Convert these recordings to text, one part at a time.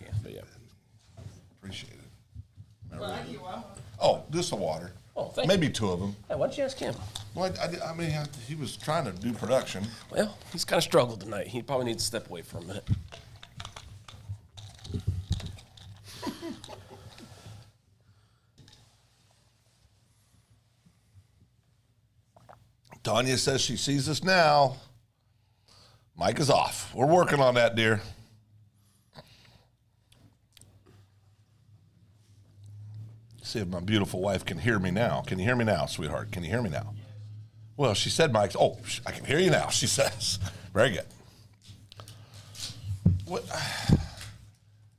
can. But yeah. Appreciate it. Oh, just the water. Oh, thank Maybe you. 2 of them. Hey, why don't you ask him? Well, I mean, he was trying to do production. Well, he's kind of struggled tonight. He probably needs to step away for a minute. Tanya says she sees us now. Mic is off. We're working on that, dear. See if my beautiful wife can hear me now. Can you hear me now, sweetheart? Can you hear me now? Well, she said mic's. Oh, I can hear you now, she says. Very good. What?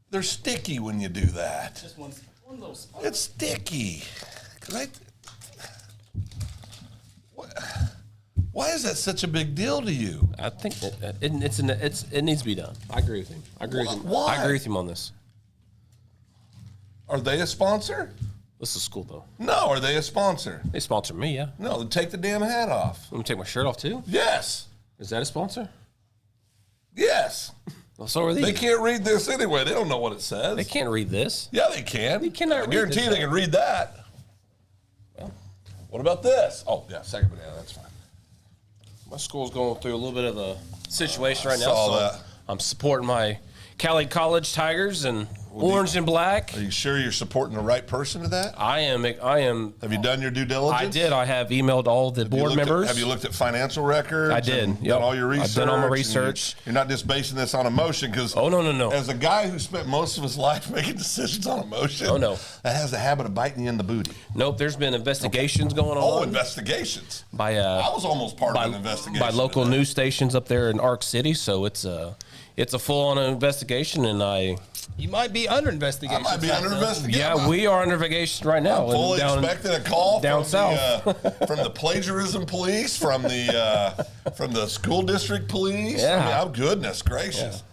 They're sticky when you do that. Just one little spot. It's sticky. Why is that such a big deal to you? I think it needs to be done. I agree with him. I agree with him. Why? I agree with him on this. Are they a sponsor? This is cool though. No, are they a sponsor? They sponsor me, yeah. No, then take the damn hat off. Let me take my shirt off too. Yes. Is that a sponsor? Yes. Well, so are these. They can't read this anyway. They don't know what it says. They can't read this. Yeah, they can. They cannot I guarantee read you this. they can read that. Well, What about this? Oh, yeah, second banana. That's fine. my school's going through a little bit of a situation right now. Saw So that. I'm supporting my Cali College Tigers and orange and black. Are you sure you're supporting the right person to that? I am. Have you done your due diligence? I did. I have emailed all the board members. Have you looked at financial records? I did. And Yep. done all your research? I've done all my and research. You're not just basing this on emotion because. Oh, no. As a guy who spent most of his life making decisions on emotion. Oh, no. That has a habit of biting you in the booty. Nope. There's been investigations going on. Oh, investigations. By I was almost part of an investigation. by local news stations up there in Ark City. So it's a full-on investigation, and You might be under investigation. I might be under investigation. yeah, we are under investigation right now. I'm fully expecting a call down from south. from the plagiarism police, from the school district police. Yeah. I mean, oh, goodness gracious.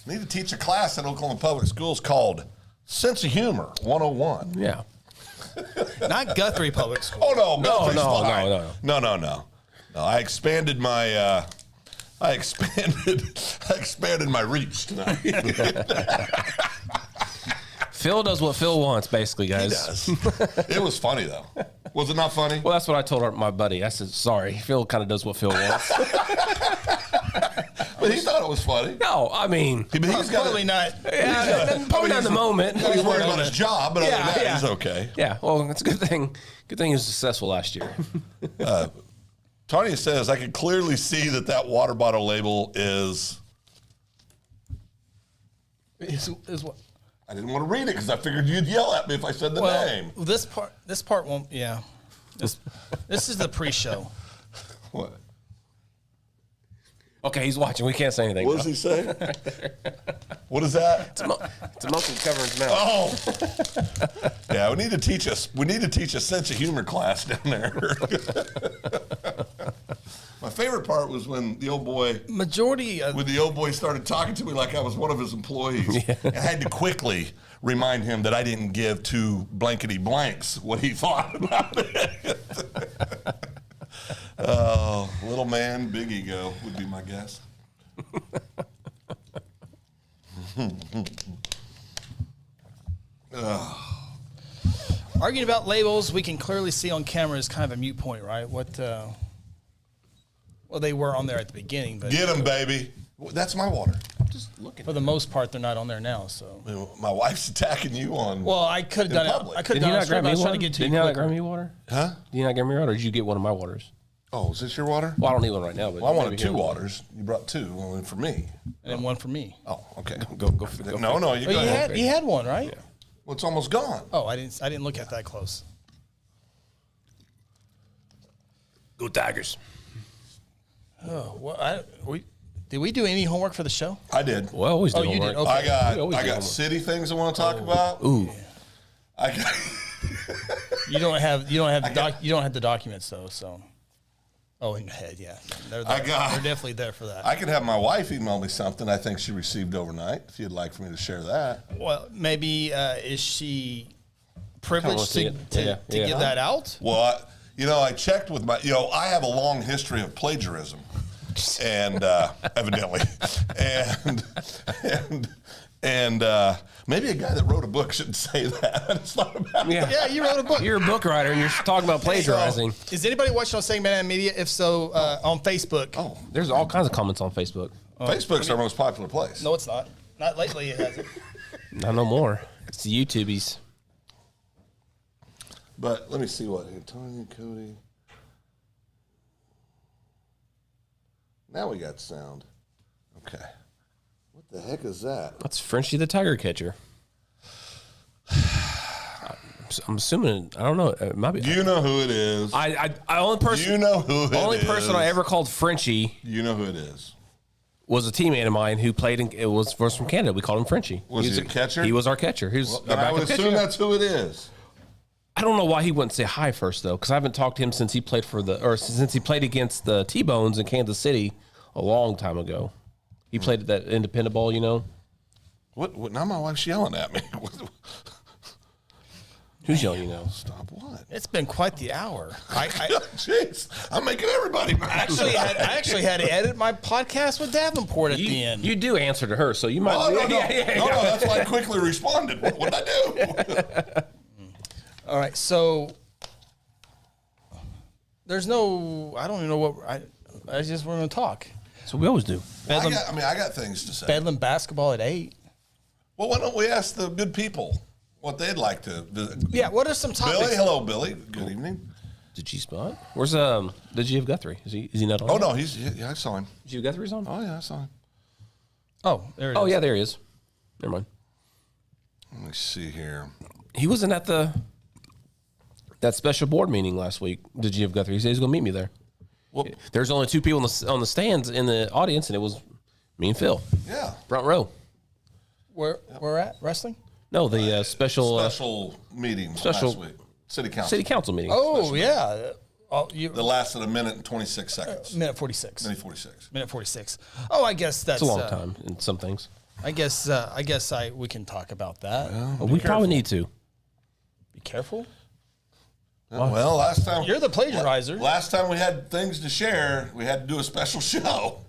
I need to teach a class in Oklahoma Public Schools called Sense of Humor 101. Yeah. Not Guthrie Public School. Oh, no. No, Guthrie's no, fine. no. No, I expanded my... I expanded my reach tonight. Phil does what Phil wants, basically, He guys. does. It was funny, though. Was it not funny? Well, that's what I told my buddy. I said, sorry, Phil kind of does what Phil wants. But he thought it was funny. No, I mean, He's got Probably not. probably not in the moment. He's worried about his job, but other than that, he's okay. Yeah, well, it's a good thing. Good thing he was successful last year. Tanya says, I can clearly see that water bottle label is... Is what? I didn't want to read it because I figured you'd yell at me if I said the name. This part won't. Yeah. This is the pre-show. What? Okay, he's watching. We can't say anything. What does he say? What is that? It's a monkey covering his mouth. Oh, yeah. We need to teach a sense of humor class down there. My favorite part was when the old boy started talking to me like I was one of his employees. Yeah. And I had to quickly remind him that I didn't give two blankety blanks what he thought about it. Oh, little man, big ego would be my guess. Arguing about labels, we can clearly see on camera is kind of a moot point, right? Well, they were on there at the beginning, but Get him, baby. That's my water. I'm just looking. for the most part, they're not on there now. So, My wife's attacking you on. well, I could have done public. it. I could Did have you done not it. grab I me was trying water? to get to Did you. you not quicker. grab me water? Huh? Did you not grab me water, or did you get one of my waters? Oh, is this your water? Well, I don't need one right now. But Well, I wanted maybe two here. waters. You brought two, only for me. And then one for me. Oh, okay. Go for the. No, you Oh, go ahead. you had one, right? Yeah. Well, it's almost gone. Oh, I didn't look at that close. Go Tigers. Oh, well, did we do any homework for the show? I did. Well, I always do. Oh, you homework. did? Okay. I We always do got homework. city things I want to talk about. Ooh. I got. You don't have the documents though. So, in your head, yeah. They're they're definitely there for that. I could have my wife email me something I think she received overnight. If you'd like for me to share that. Well, maybe is she privileged see to it. Yeah. give that out? Well, I checked with my. I have a long history of plagiarism, and evidently, And maybe a guy that wrote a book shouldn't say that. It's not about Yeah, you wrote a book. You're a book writer, and you're talking about plagiarizing. Is anybody watching on Saying Man Media? If so, on Facebook. Oh, There's all kinds of comments on Facebook. Facebook's our most popular place. No, it's not. Not lately. It hasn't. Not no more. It's the YouTubies. But let me see what Antonio, Cody. Now we got sound. Okay. What the heck is that? That's Frenchie the Tiger Catcher. I'm assuming. I don't know. It might be. Do you know who it is? I only person. You know who it is. Only person I ever called Frenchie You know who it is. was a teammate of mine who played in. It was from Canada. We called him Frenchie. Was he a catcher? He was our catcher. He was. Well, our then I would backup assume catcher. that's who it is. I don't know why he wouldn't say hi first though, because I haven't talked to him since he played since he played against the T-Bones in Kansas City a long time ago. He played at that independent ball, you know. What? Now my wife's yelling at me. Who's yelling, you know? Stop what? It's been quite the hour. Jeez, I'm making everybody mad. I actually had to edit my podcast with Davenport at the end. You do answer to her, so you might. Oh, no, Yeah. that's why I quickly responded. What did I do? All right, so there's no. I don't even know what. I just want to talk. So we always do. I got things to say. Bedlam basketball at 8. Well, why don't we ask the good people what they'd like to visit? Yeah, what are some topics? Billy, hello, Billy. Good evening. Did you spot? Where's the G of Guthrie? Is he not on? Oh no, I saw him. G of Guthrie's on. Oh yeah, I saw him. Oh, there it is. Oh yeah, there he is. Never mind. Let me see here. He wasn't at that special board meeting last week. The G of Guthrie. He said he's going to meet me there. Well, There's only 2 people on the stands in the audience, and it was me and Phil, yeah. front row. Where we're at wrestling? No, the special meeting special- last week. City council. city council meeting. Oh yeah. Oh, That lasted a minute and 26 seconds. minute 46. Minute 46. Minute 46. Oh, I guess that's It's a long time in some things. I guess we can talk about that. We probably need to. Be careful. Well, last time You're the plagiarizer. Last time we had things to share, we had to do a special show.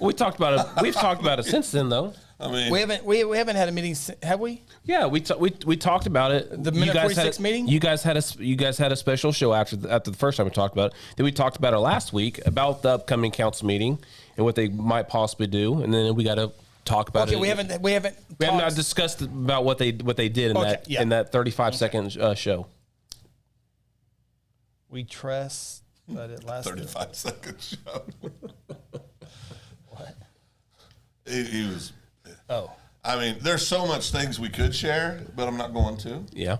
We talked about it. We've talked about it since then, though. I mean, We haven't had a meeting, have we? Yeah, we talked about it. The minute 46 meeting? You guys had a special show after the first time we talked about it. Then we talked about it last week about the upcoming council meeting and what they might possibly do, and then we got to talk about it. Okay, we haven't not discussed about what they did in in that 35-second show. We trust that it lasted 35-second show. What? He was. Oh, I mean, there's so much things we could share, but I'm not going to. Yeah.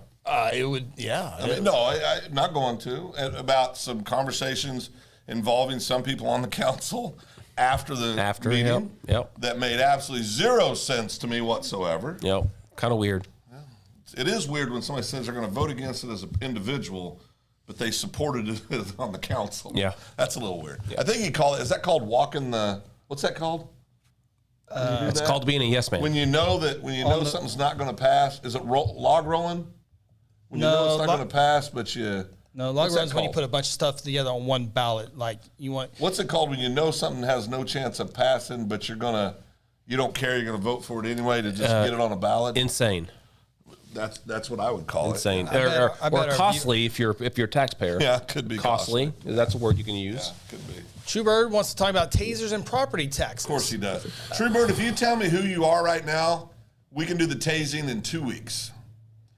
it would. Yeah. I mean, no, I'm not going to. And about some conversations involving some people on the council after the meeting yep. that made absolutely zero sense to me whatsoever. Yep. Kind of weird. It is weird when somebody says they're going to vote against it as an individual, but they supported it on the council. Yeah. That's a little weird. Yeah. I think is that called walking the, what's that called? It's called being a yes man. When you know something's not going to pass, is it log rolling? When you No, know it's not going to pass, but you... No, log what's that runs when you called? put a bunch of stuff together on one ballot. Like you want. What's it called when you know something has no chance of passing, but you don't care, you're going to vote for it anyway to just get it on a ballot? Insane. That's what I would call Insane. it. Or costly if you're a taxpayer. Yeah, it could be costly. That's a word you can use. Yeah, could be. Truebird wants to talk about tasers and property taxes. Of course he does. Truebird, if you tell me who you are right now, we can do the tasing in 2 weeks.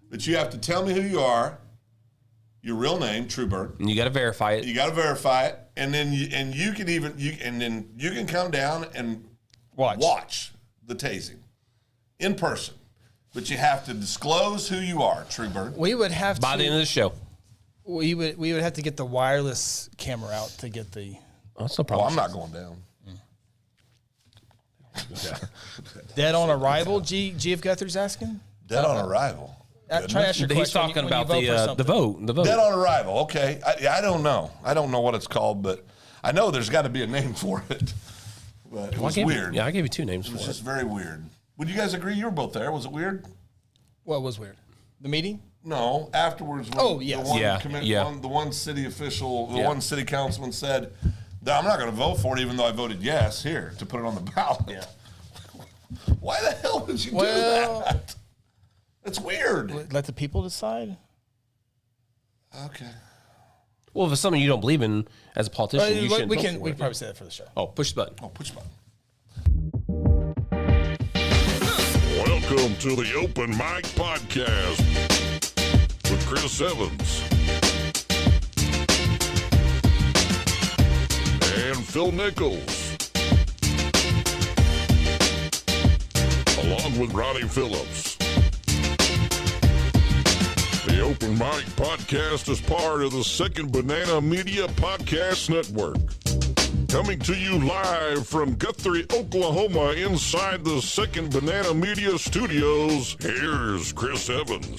But you have to tell me who you are, your real name, Truebird. And you got to verify it. You got to verify it, and then you can come down and watch the tasing in person. But you have to disclose who you are, Truebird. We would have By the end of the show. We would have to get the wireless camera out to get the. Oh, that's no Well, problem. I'm not going down. Dead on arrival. G.F. Guthrie's asking. Dead on arrival. Try to ask your He's question talking when you about vote for the something. vote. The vote. Dead on arrival. Okay. I don't know. I don't know what it's called, but I know there's got to be a name for it. But it was weird. I gave you 2 names It for was it. just very weird. Would you guys agree? You were both there. Was it weird? What was weird? The meeting? No. Afterwards, when Oh, yes. the one city official, the one city councilman said, I'm not going to vote for it, even though I voted yes here to put it on the ballot. Yeah. Why the hell would you do that? That's weird. Let the people decide. Okay. Well, if it's something you don't believe in as a politician, you shouldn't. We can probably say that for the show. Oh, push the button. Oh, push the button. Welcome to the Open Mic Podcast with Chris Evans and Phil Nichols, along with Ronnie Phillips. The Open Mic Podcast is part of the Second Banana Media Podcast Network. Coming to you live from Guthrie, Oklahoma, inside the Second Banana Media Studios, here's Chris Evans.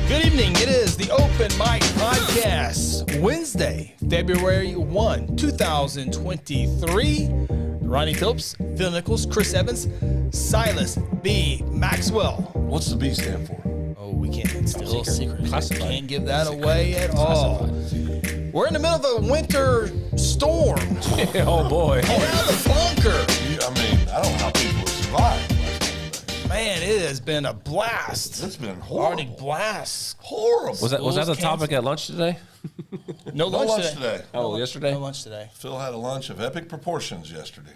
Good evening. It is the Open Mic Podcast, Wednesday, February 1, 2023. Ronnie Phillips, Phil Nichols, Chris Evans, Silas B. Maxwell. What's the B stand for? Oh, we can't. It's still secret. Classified. Can't give that away at all. We're in the middle of a winter storm. Oh, boy. Get out of the bunker. I mean, I don't know how people have survived. Man, it has been a blast. It's been horrible. Arctic blast. Horrible. Was that the Schools topic at lunch today? No No lunch, lunch today. today. Oh, yesterday? No lunch today. Phil had a lunch of epic proportions yesterday.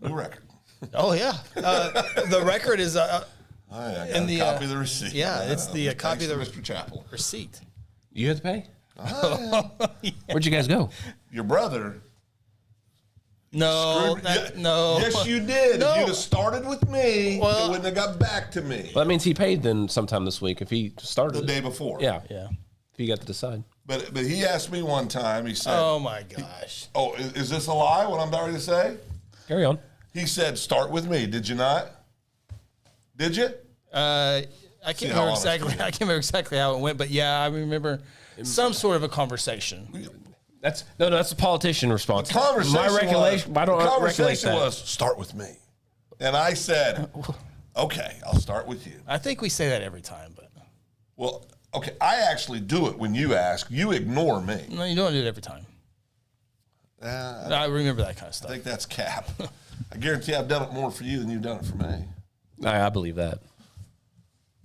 New record. Oh, yeah. The record is Oh, yeah, I got in a the, copy of the receipt. yeah, it's the copy of the Mr. Chappell. receipt. You had to pay? Where'd you guys go? Your brother. No, screwed- no. Yes, you did. No. If you'd have started with me, Well- it wouldn't have got back to me. Well, that means he paid then sometime this week if he started. The day before. Yeah. Yeah. If he got to decide. But he asked me one time, he said, Oh, my gosh. oh, is this a lie, what I'm about to say? Carry on. He said, start with me. Did you not? Did you? I can't See how remember honest exactly. we are. I can't remember exactly how it went, but yeah, I remember some sort of a conversation. That's a politician response. Conversation My recollection. was, I don't the recollect conversation that. was, start with me. And I said, okay, I'll start with you. I think we say that every time, but Well, okay, I actually do it when you ask. You ignore me. no, you don't do it every time. I remember that kind of I stuff. think that's cap. I guarantee I've done it more for you than you've done it for me. I believe that.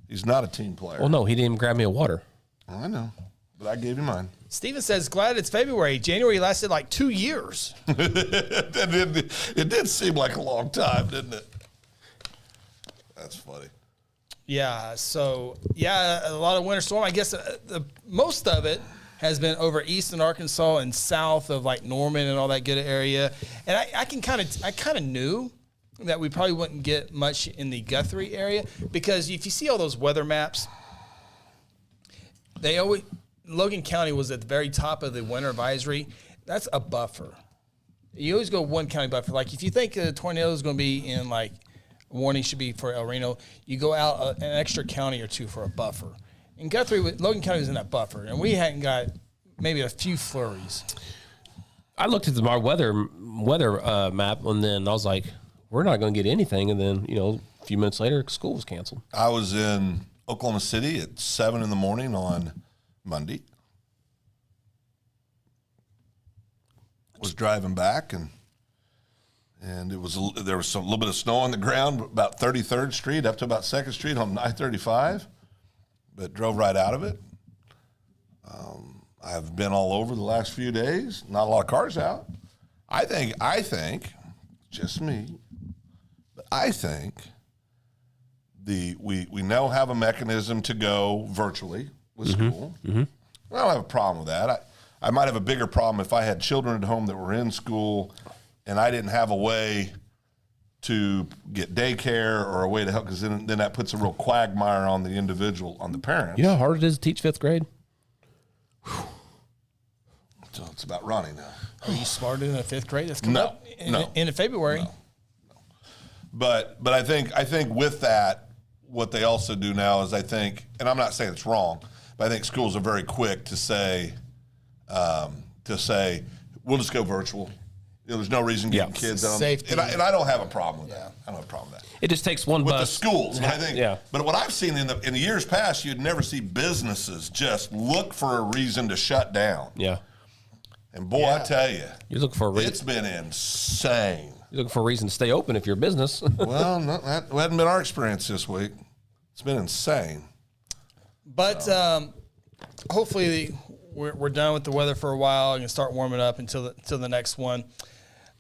He's not a team player. Well, no, he didn't even grab me a water. I know, but I gave you mine. Steven says, glad it's February. January lasted like 2 years. It did seem like a long time, didn't it? That's funny. Yeah, so, yeah, a lot of winter storm. I guess most of it has been over eastern Arkansas and south of like Norman and all that good area. And I kind of knew that we probably wouldn't get much in the Guthrie area because if you see all those weather maps, Logan County was at the very top of the winter advisory. That's a buffer. You always go one county buffer. Like if you think a tornado is going to be in like warning should be for El Reno, you go out an extra county or two for a buffer. And Guthrie, Logan County was in that buffer, and we hadn't got maybe a few flurries. I looked at our weather map, and then I was like, we're not going to get anything. And then, a few minutes later, school was canceled. I was in Oklahoma City at 7 in the morning on Monday. Was driving back, and there was a little bit of snow on the ground, about 33rd Street up to about 2nd Street on I-35, but drove right out of it. I've been all over the last few days. Not a lot of cars out. I think, just me, but I think we now have a mechanism to go virtually with school. Mm-hmm. I don't have a problem with that. I might have a bigger problem if I had children at home that were in school and I didn't have a way to get daycare or a way to help, because then that puts a real quagmire on the individual, on the parents. You know how hard it is to teach 5th grade? So it's about Ronnie now. Are you smarter than a 5th grade? That's coming up in February. No. But I think with that, what they also do now is and I'm not saying it's wrong, but I think schools are very quick to say we'll just go virtual. There's no reason getting kids on. Safety. And I don't have a problem with that. I don't have a problem with that. It just takes one With bus. the schools, I think. Yeah. But what I've seen in the years past, you'd never see businesses just look for a reason to shut down. Yeah. And boy, I tell you, you're looking for it's been insane. You're looking for a reason to stay open if you're a business. Well, that hasn't been our experience this week. It's been insane. But hopefully we're done with the weather for a while and can start warming up until the next one.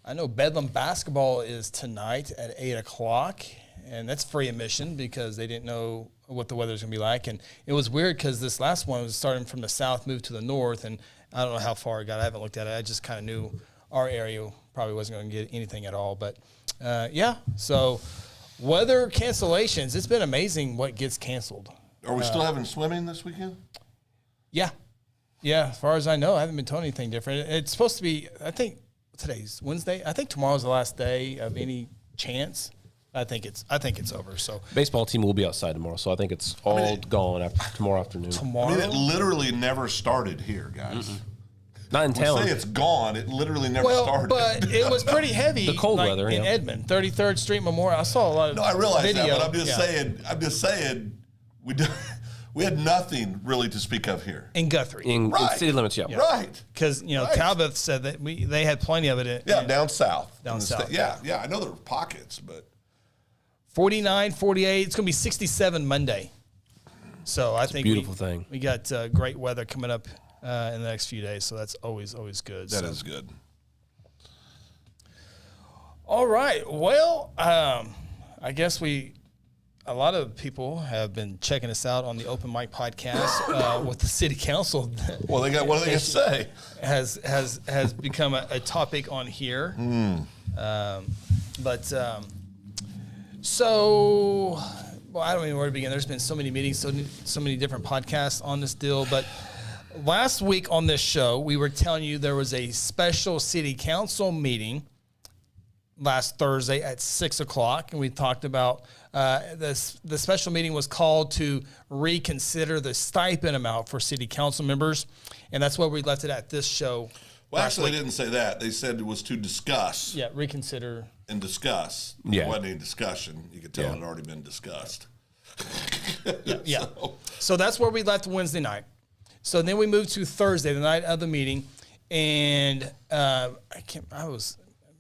I know Bedlam basketball is tonight at 8 o'clock, and that's free admission because they didn't know what the weather's going to be like. And it was weird because this last one was starting from the south, moved to the north, and I don't know how far it got. I haven't looked at it. I just kind of knew our area probably wasn't going to get anything at all. But, so weather cancellations, it's been amazing what gets canceled. Are we still having swimming this weekend? Yeah. Yeah, as far as I know, I haven't been told anything different. It's supposed to be, I think, today's Wednesday. I think tomorrow's the last day of any chance. I think it's over. So baseball team will be outside tomorrow, so I think it's all gone after tomorrow afternoon. I mean, it literally never started here, guys. Mm-hmm. Not in town. Say it's gone. It literally never started. But it was pretty heavy. The cold weather in Edmond, 33rd Street Memorial. I saw a lot of. No, I realize video. that, but I'm just saying, we had nothing really to speak of here In Guthrie. In city limits, yeah. Right. Because Talbot said that they had plenty of it. Down south. Down south. Yeah. I know there were pockets, but 49, 48. It's going to be 67 Monday. So I think beautiful thing. We got great weather coming up in the next few days, so that's always good. That is good. All right. Well, I guess a lot of people have been checking us out on the Open Mic podcast with the city council. Well, what are they going to say? Has become a topic on here. Well, I don't even know where to begin. There's been so many meetings, so many different podcasts on this deal. But last week on this show, we were telling you there was a special city council meeting last Thursday at 6 o'clock, and we talked about the special meeting was called to reconsider the stipend amount for city council members, and that's where we left it at this show. Well, actually, they didn't say that. They said it was to discuss. Yeah, reconsider. And discuss. Yeah. There wasn't any discussion. You could tell it had already been discussed. Yeah. So that's where we left Wednesday night. So then we moved to Thursday, the night of the meeting, and I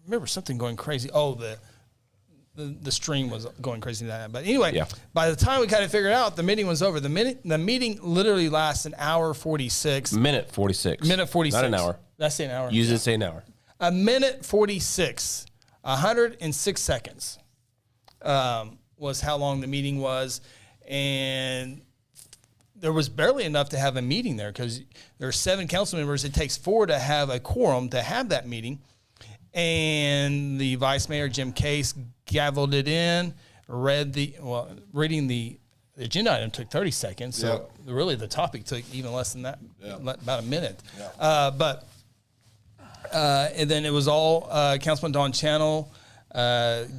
remember something going crazy. Oh, the stream was going crazy that. But anyway, by the time we kind of figured out, the meeting was over. The meeting literally lasts an hour 46. Minute 46. Minute 46. Not an hour. That's an hour. Usually say an hour. A minute 46. 106 seconds was how long the meeting was, and there was barely enough to have a meeting there because there are 7 council members. It takes 4 to have a quorum to have that meeting, and the vice mayor, Jim Case, gavelled it in, reading the agenda item took 30 seconds, so really the topic took even less than that, about a minute. And then it was all Councilman Don Channel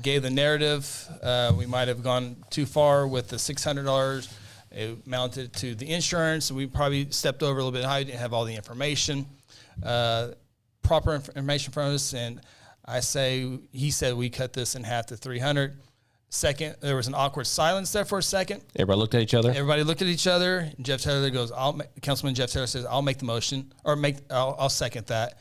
gave the narrative. We might have gone too far with the $600. It mounted to the insurance, and we probably stepped over a little bit high. Didn't have all the information, proper information from us. And he said we cut this in half to 300. Second, there was an awkward silence there for a second. Everybody looked at each other. Everybody looked at each other. Jeff Taylor goes, Councilman Jeff Taylor says, I'll make the motion, or I'll second that.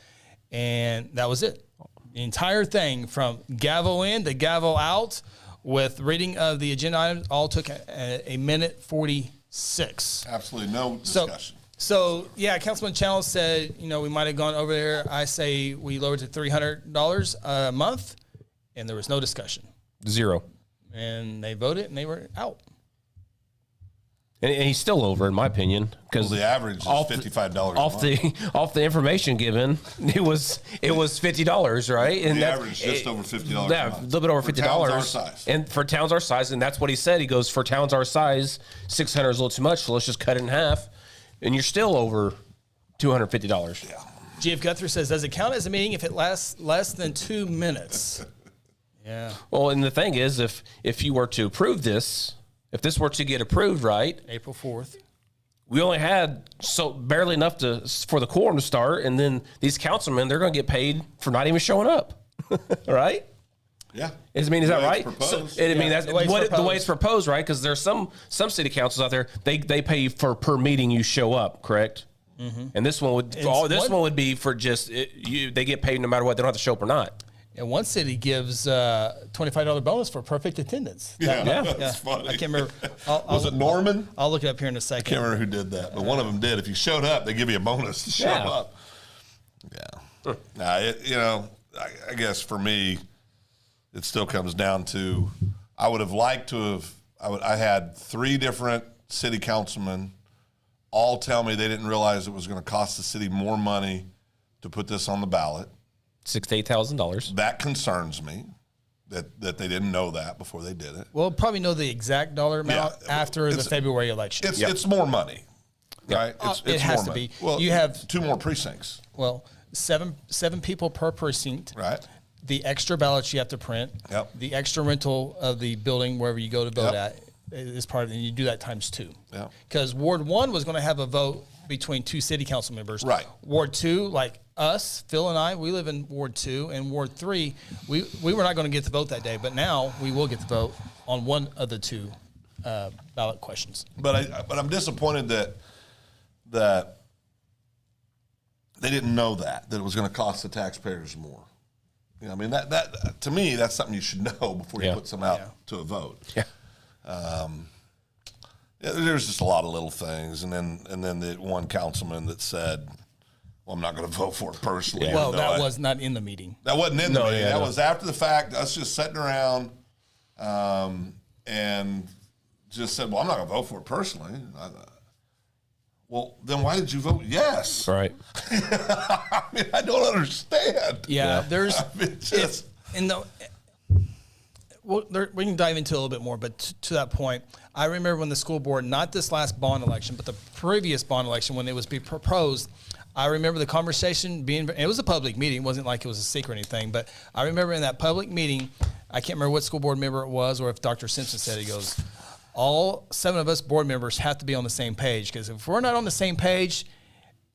And that was it. The entire thing from gavel in to gavel out with reading of the agenda items all took a minute 46. Absolutely no discussion. So Councilman Channel said, we might have gone over there. I say we lowered to $300 a month, and there was no discussion. 0. And they voted, and they were out. And he's still over, in my opinion, because the average is $55 off the information given, it was $50, right? And the average just over $50. Yeah, a little bit over $50. Towns our size. And for towns our size, and that's what he said. He goes, for towns our size, $600 is a little too much, so let's just cut it in half, and you're still over $250. Yeah. G.F. Guthrie says, does it count as a meeting if it lasts less than 2 minutes? Yeah. Well, and the thing is, if you were to approve this. If this were to get approved, right? April 4th. We only had barely enough for the quorum to start, and then these councilmen, they're going to get paid for not even showing up, right? Yeah. Is that right? That's the way it's proposed, right? Because there's some city councils out there, they pay for per meeting you show up, correct? And this one would be for just they get paid no matter what. They don't have to show up or not. And one city gives $25 bonus for perfect attendance. That's funny. I can't remember. Was it Norman? I'll look it up here in a second. I can't remember who did that, but one of them did. If you showed up, they give you a bonus to show up. Yeah. Now, I guess for me, it still comes down to I would have liked to have. I had 3 different city councilmen all tell me they didn't realize it was going to cost the city more money to put this on the ballot. $6,000 to $8,000. That concerns me that they didn't know that before they did it. We'll probably know the exact dollar amount after the February election. It's more money, right? It has to be. Well, you have 2 more precincts. Well, seven people per precinct. Right. The extra ballots you have to print. Yep. The extra rental of the building wherever you go to vote at is part of it. And you do that times 2. Yeah. Because Ward 1 was going to have a vote between 2 city council members. Right. Ward 2, like us, Phil and I, we live in Ward 2, and Ward 3, we were not going to get the vote that day, but now we will get the vote on one of the 2 ballot questions. But I'm disappointed that they didn't know that it was going to cost the taxpayers more. You know, I mean that to me that's something you should know before you put some out to a vote. Yeah. There's just a lot of little things, and then the one councilman that said, "Well, I'm not going to vote for it personally." Yeah. Well, that was not in the meeting. That wasn't in the meeting. That was after the fact. Us just sitting around, and just said, "Well, I'm not going to vote for it personally." Well, then why did you vote yes? Right. I mean, I don't understand. Yeah, there's Well, we can dive into it a little bit more, but to that point, I remember when the school board, not this last bond election, but the previous bond election, when it was being proposed, I remember the conversation being, it was a public meeting. It wasn't like it was a secret or anything, but I remember in that public meeting, I can't remember what school board member it was or if Dr. Simpson said, he goes, all 7 of us board members have to be on the same page, because if we're not on the same page,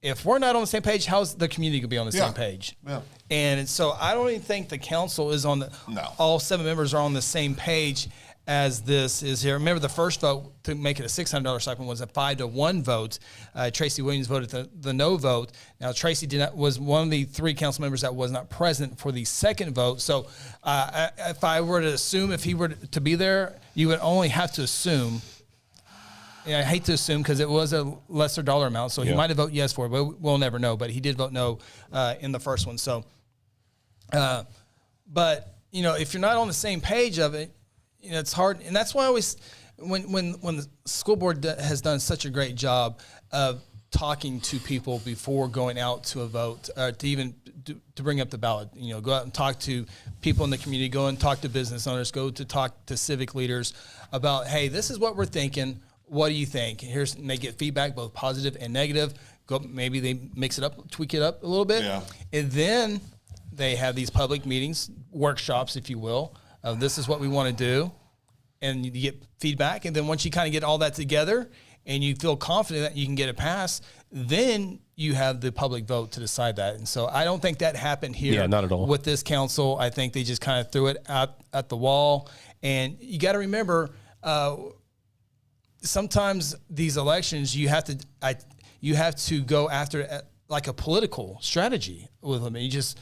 how's the community going to be on the same page? Yeah. And so I don't even think the council is on all 7 members are on the same page as this is here. Remember, the first vote to make it a $600 stipend was a 5-1 vote. Tracy Williams voted the no vote. Now, Tracy was one of the 3 council members that was not present for the second vote. So if I were to assume if he were to be there, you would only have to assume. I hate to assume because it was a lesser dollar amount, so he might have voted yes for it, but we'll never know. But he did vote no in the first one. So, but if you're not on the same page of it, it's hard, and that's why I always, when the school board has done such a great job of talking to people before going out to a vote, to bring up the ballot, go out and talk to people in the community, go and talk to business owners, go to talk to civic leaders about, hey, this is what we're thinking. What do you think? And they get feedback, both positive and negative. Maybe they mix it up, tweak it up a little bit. Yeah. And then they have these public meetings, workshops, if you will, of this is what we want to do. And you get feedback. And then once you kind of get all that together and you feel confident that you can get it passed, then you have the public vote to decide that. And so I don't think that happened here. Yeah, not at all. With this council. I think they just kind of threw it out at the wall. And you got to remember, sometimes these elections you have to go after like a political strategy with them. You just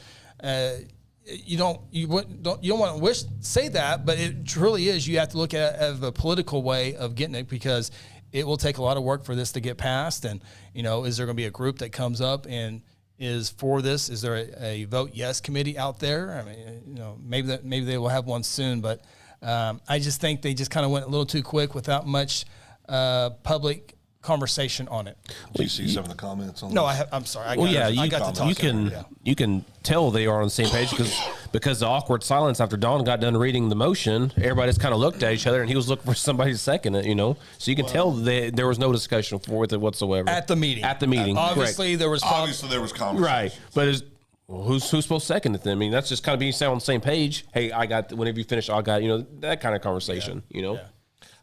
you don't want to say that, but it truly is. You have to look at it as a political way of getting it, because it will take a lot of work for this to get passed. And is there going to be a group that comes up and is for this? Is there a vote yes committee out there? I mean, maybe they will have one soon, but I just think they just kind of went a little too quick without much public conversation on it. Do you see some of the comments on No, this? I'm sorry. You can tell they are on the same page because the awkward silence after Don got done reading the motion, everybody just kind of looked at each other, and he was looking for somebody to second it. So you can tell there was no discussion with it whatsoever at the meeting. Obviously there was conversation. Right, but who's supposed to second it then? I mean, that's just kind of being sound on the same page. Hey, I got whenever you finish, I got that kind of conversation. Yeah.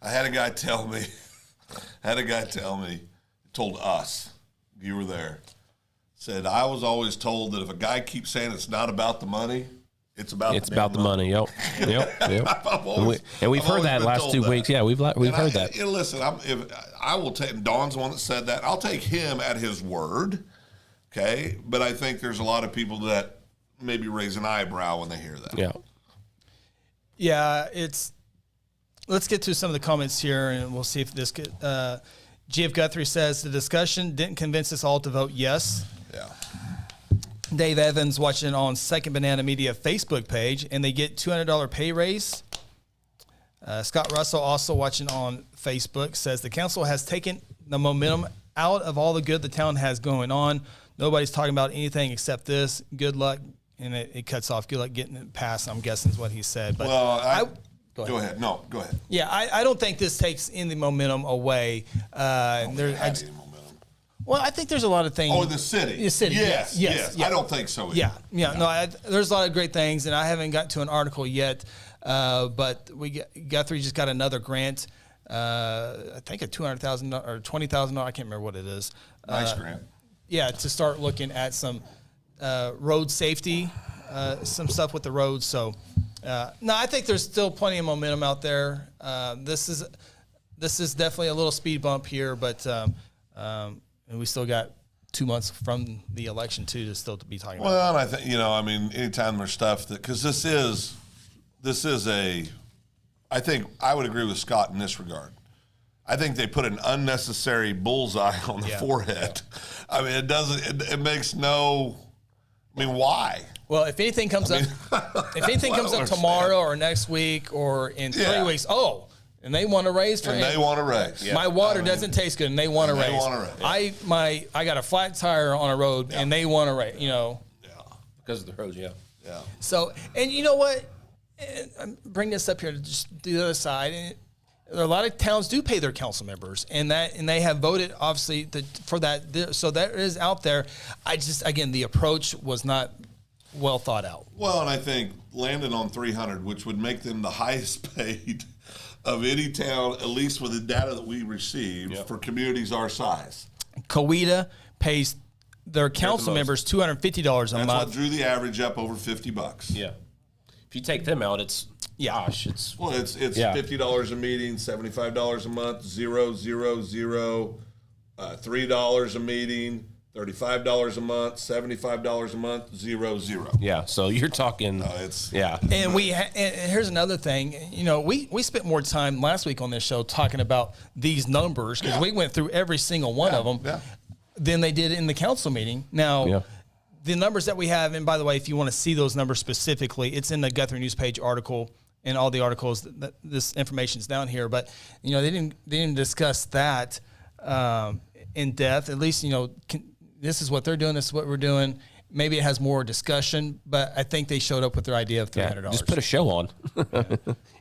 I had a guy tell me, told us, you were there, said, I was always told that if a guy keeps saying it's not about the money, It's about the money. Yep. And we've heard that last 2 weeks. Yeah, we've heard that. Listen, I will take Don's the one that said that. I'll take him at his word. Okay, but I think there's a lot of people that maybe raise an eyebrow when they hear that. Yeah. Yeah, let's get to some of the comments here, and we'll see if this could. GF Guthrie says the discussion didn't convince us all to vote yes. Yeah. Dave Evans watching on Second Banana Media Facebook page, and they get $200 pay raise. Scott Russell also watching on Facebook says the council has taken the momentum out of all the good the town has going on. Nobody's talking about anything except this. Good luck. And it cuts off. Good luck getting it passed, I'm guessing is what he said. But go ahead. No, go ahead. Yeah, I don't think this takes any momentum away. Well, I think there's a lot of things. Oh, the city. The city. Yes. Yeah. I don't think so either. Yeah. No, there's a lot of great things, and I haven't got to an article yet. But Guthrie just got another grant. I think a $200,000 or $20,000. I can't remember what it is. Nice grant. Yeah, to start looking at some road safety, some stuff with the roads. So, no, I think there's still plenty of momentum out there. This is definitely a little speed bump here, but. And we still got 2 months from the election to still to be talking about. Well, and I think anytime there's stuff because this is I think I would agree with Scott in this regard. I think they put an unnecessary bullseye on the forehead. I mean, it doesn't. It makes no. I mean, why? Well, if anything comes up tomorrow or next week or in 3 weeks, and they want to raise for him. They want to raise. Yeah. My water doesn't taste good, and they want to raise. I got a flat tire on a road, and they want to raise. Because of the roads. Yeah. So, and you know what? I'm bringing this up here to just do the other side. And a lot of towns do pay their council members, and they have voted obviously for that. So that is out there. The approach was not well thought out. Well, and I think landing on 300, which would make them the highest paid of any town, at least with the data that we received for communities our size. Coweta pays their council members $250 a month. That's what drew the average up over $50. Yeah. If you take them out, it's it's $50 a meeting, $75 a month, $3 a meeting, $35 a month, $75 a month, $0. Yeah, so you're talking. And here's another thing. We spent more time last week on this show talking about these numbers because we went through every single one of them than they did in the council meeting. Now, the numbers that we have, and by the way, if you want to see those numbers specifically, it's in the Guthrie News page article. And all the articles, this information is down here, but they didn't discuss that in depth. At least this is what they're doing. This is what we're doing. Maybe it has more discussion, but I think they showed up with their idea of $300. Just put a show on,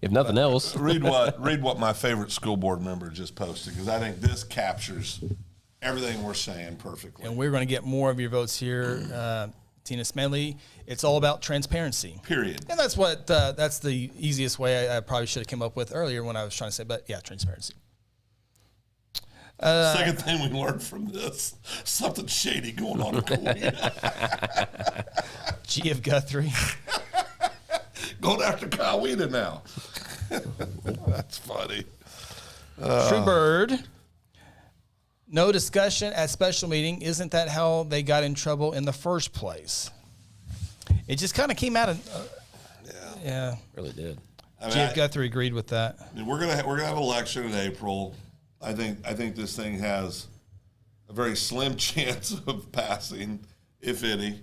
if nothing else. Read what my favorite school board member just posted because I think this captures everything we're saying perfectly. And we're going to get more of your votes here. Tina Smedley, it's all about transparency. Period. And that's what that's the easiest way I probably should have come up with earlier when I was trying to say, but transparency. Second thing we learned from this, something shady going on in Coweta. GF Guthrie. Going after Coweta now. That's funny. True Bird. No discussion at special meeting. Isn't that how they got in trouble in the first place? It just kind of came out of. Really did. GF Guthrie agreed with that. We're gonna have an election in April. I think this thing has a very slim chance of passing, if any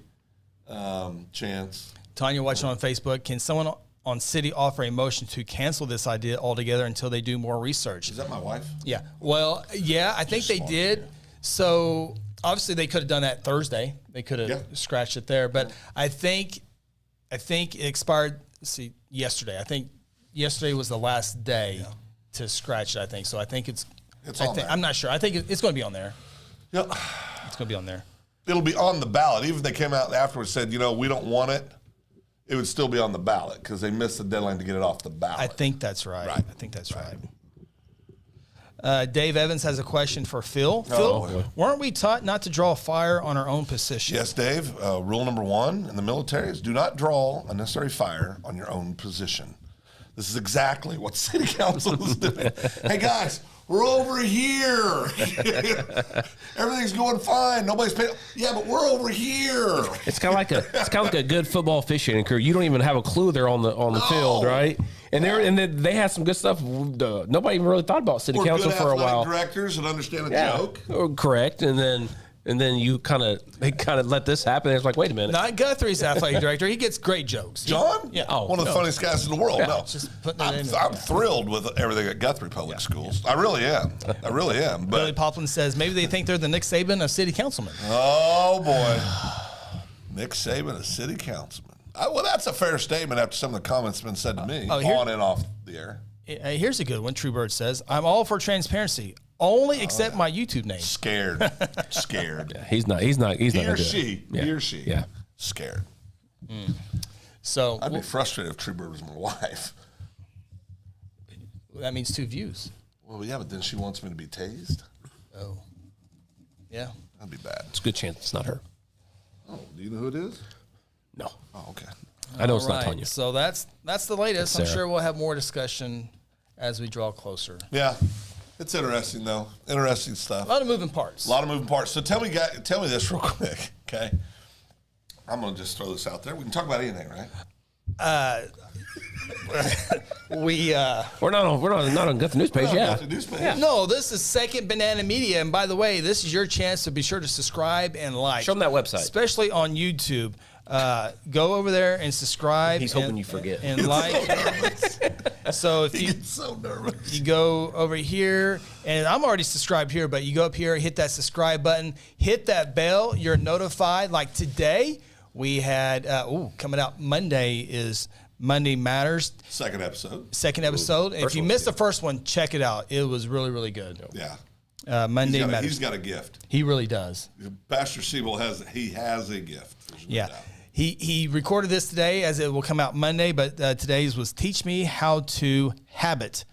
chance. Tanya watching on Facebook. Can someone on city offer a motion to cancel this idea altogether until they do more research? Is that my wife? Yeah. Well, I think they did. So obviously they could have done that Thursday. They could have scratched it there. But I think it expired. Yesterday. I think yesterday was the last day to scratch it. I think so. I think it's on there. I'm not sure. I think it's going to be on there. Yep. It's going to be on there. It'll be on the ballot. Even if they came out afterwards and said, we don't want it, it would still be on the ballot because they missed the deadline to get it off the ballot. I think that's right. I think that's right. Dave Evans has a question for Phil. Phil, weren't we taught not to draw fire on our own position? Yes, Dave. Rule number 1 in the military is do not draw unnecessary fire on your own position. This is exactly what city council is doing. Hey, guys, we're over here. Everything's going fine. Nobody's paying. Yeah, but we're over here. It's kind of like a good football officiating crew. You don't even have a clue they're on the field, right? And they had some good stuff. Nobody even really thought about city council for a while. Directors that understand a joke. Correct, and then they kind of let this happen. It's like, wait a minute. Not Guthrie's athletic director. He gets great jokes. John? Yeah. One of the funniest guys in the world. Yeah. No. Just putting it in. I'm thrilled with everything at Guthrie Public Schools. I really am. But Billy Poplin says maybe they think they're the Nick Saban of city councilmen. Oh, boy. Nick Saban, a city councilman. Well, that's a fair statement after some of the comments have been said to me on and off the air. Here's a good one. True Bird says, I'm all for transparency. Only accept my YouTube name. Scared. Yeah, he's not. He or she. He or she. Yeah. Scared. So I'd be frustrated if True Bird was my wife. That means 2 views. Well, yeah, but then she wants me to be tased. Oh. Yeah. That'd be bad. It's a good chance it's not her. Oh, do you know who it is? No. Oh, okay. I know it's not Tanya. So that's the latest. I'm Sarah. sure we'll have more discussion as we draw closer. Yeah. It's interesting, though. Interesting stuff. A lot of moving parts. So tell me this real quick, okay? I'm going to just throw this out there. We can talk about anything, right? We're not on Guthrie News page. Yeah. No, this is Second Banana Media, and by the way, this is your chance to be sure to subscribe and like. Show them that website, especially on YouTube. Go over there and subscribe. He's hoping you forget and like. So if you gets so nervous, you go over here, and I'm already subscribed here, but you go up here, hit that subscribe button, hit that bell. You're notified. Like today, we had coming out Monday is Monday Matters. Second episode. If you missed the first one, check it out. It was really, really good. Yeah. Monday Matters. He's got a gift. He really does. Pastor Siebel has a gift. Yeah. He recorded this today as it will come out Monday, but today's was Teach Me How to Habit.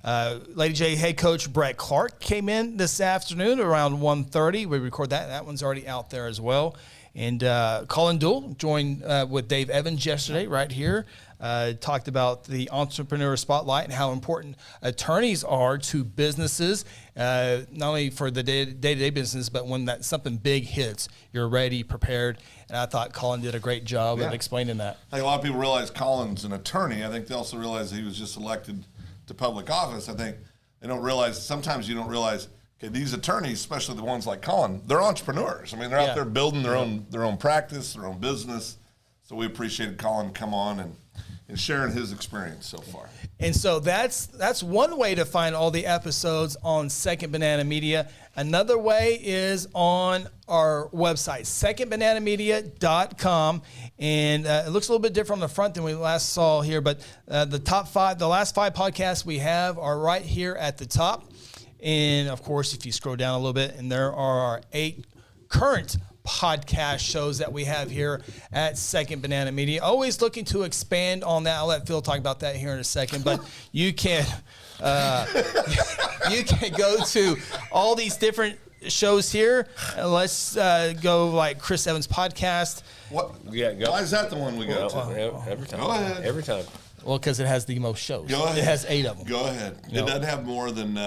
Lady J head coach Brett Clark came in this afternoon around 1:30. We record that. That one's already out there as well. And Colin Duell joined with Dave Evans yesterday right here. Talked about the entrepreneur spotlight and how important attorneys are to businesses, not only for the day-to-day business, but when something big hits, you're ready, prepared. And I thought Colin did a great job of explaining that. I think a lot of people realize Colin's an attorney. I think they also realize he was just elected to public office. I think they don't realize, sometimes you don't realize, okay, these attorneys, especially the ones like Colin, they're entrepreneurs. I mean, they're out there building their own practice, their own business. So we appreciated Colin come on and sharing his experience so far. And so that's one way to find all the episodes on Second Banana Media. Another way is on our website, secondbananamedia.com. And it looks a little bit different on the front than we last saw here, but the last 5 podcasts we have are right here at the top. And of course, if you scroll down a little bit, and there are our 8 current podcast shows that we have here at Second Banana Media. Always looking to expand on that. I'll let Phil talk about that here in a second, but you can go to all these different shows here. Let's go like Chris Evans' podcast. What? Yeah, go. Why is that the one we go to? Every time. Go ahead. Every time. Well, because it has the most shows. Go ahead. It has 8 of them. Go ahead. It doesn't have more than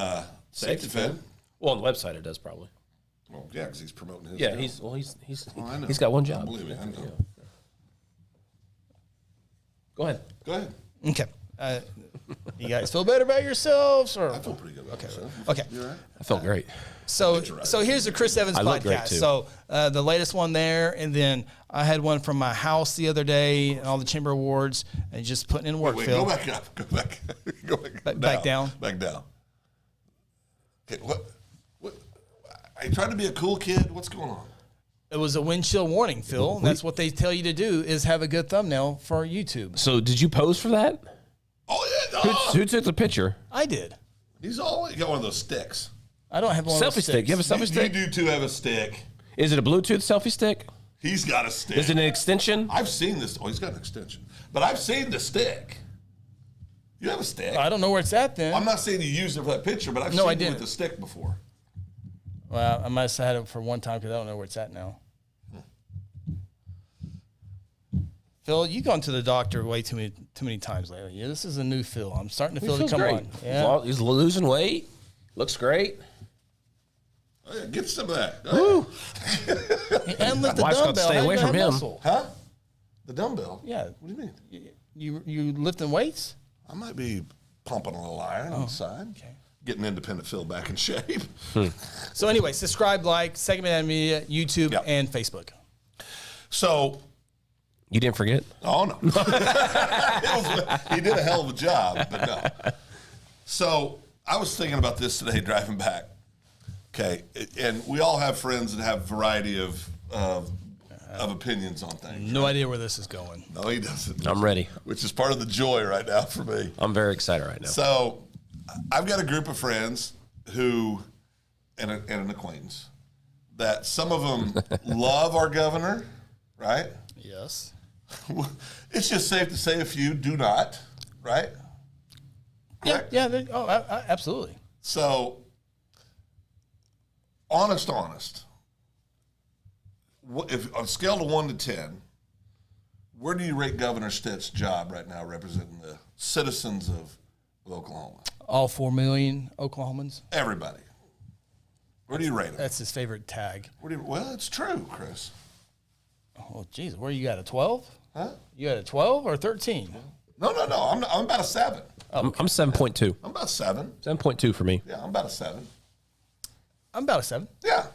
Safe Defend. Well, on the website it does probably. Well, yeah, because he's promoting his. Yeah, job. he's got one job. I believe it. I know. Yeah. Go ahead. Okay. You guys feel better about yourselves? Or? I feel pretty good about myself. Okay. You all right? I felt great. So here's the Chris Evans I look great, podcast. too. So the latest one there, and then I had one from my house the other day, and all the chamber awards, and just putting in work. Wait, Phil. go back up. Go back. Back down. Back down. Okay, what? Are you trying to be a cool kid? What's going on? It was a wind chill warning, Phil. And that's what they tell you to do is have a good thumbnail for YouTube. So did you pose for that? Oh yeah. Who took the picture? I did. He's always got one of those sticks. I don't have one of Selfie those stick. You have a selfie You stick? do too have a stick. Is it a Bluetooth selfie stick? He's got a stick. Is it an extension? I've seen this. Oh, he's got an extension. But I've seen the stick. You have a stick. I don't know where it's at then. I'm not saying you used it for that picture, but I've seen you with the stick before. Well, I must have had it for one time because I don't know where it's at now. Phil, you've gone to the doctor way too many times lately. Yeah, this is a new Phil. I'm starting to feel it come on. Yeah. He's losing weight. Looks great. Oh, yeah, get some of that. Woo! And lift the Wife's got dumbbell. to stay away from him. Muscle. Huh? The dumbbell? Yeah. What do you mean? You lifting weights? I might be pumping a little iron on the side. Okay. Getting independent Phil back in shape. So anyway, subscribe, like, Second Banana Media, YouTube, and Facebook. So... You didn't forget? Oh, no. He did a hell of a job, but no. So I was thinking about this today driving back. Okay. And we all have friends that have a variety of opinions on things. No idea where this is going. No, he doesn't. I'm ready. Which is part of the joy right now for me. I'm very excited right now. So I've got a group of friends who, and an acquaintance, that some of them love our governor, right? Yes. It's just safe to say a few do not, right? Correct? Yeah. Absolutely. So, honest. If on a scale of 1 to 10, where do you rate Governor Stitt's job right now representing the citizens of Oklahoma? All 4 million Oklahomans. Everybody. Where do you rate him? That's his favorite tag. Well, it's true, Chris. Oh, geez. Where you got a 12? Huh? You got a 12 or 13? No. I'm about a 7. I'm 7.2. I'm about 7. 7.2 for me. Yeah, I'm about a 7. I'm about a 7. Yeah.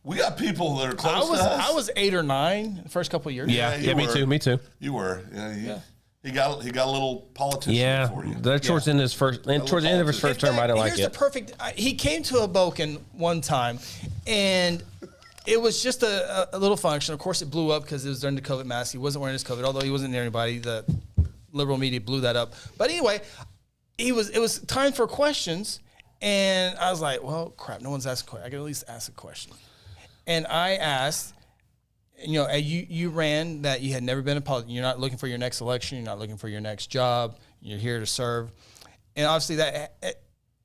We got people that are close to us. I was 8 or 9 the first couple of years. Yeah, me too. You were. Yeah. He got a little politician for you. Towards the end of his first term, I didn't like it. Here's the perfect. He came to Hoboken one time, and it was just a little function. Of course, it blew up because it was during the COVID mask. He wasn't wearing his COVID, although he wasn't near anybody. The liberal media blew that up. But anyway, it was time for questions, and I was like, well, crap, no one's asking questions. I can at least ask a question. And I asked, you ran that you had never been in politics. You're not looking for your next election. You're not looking for your next job. You're here to serve. And obviously that,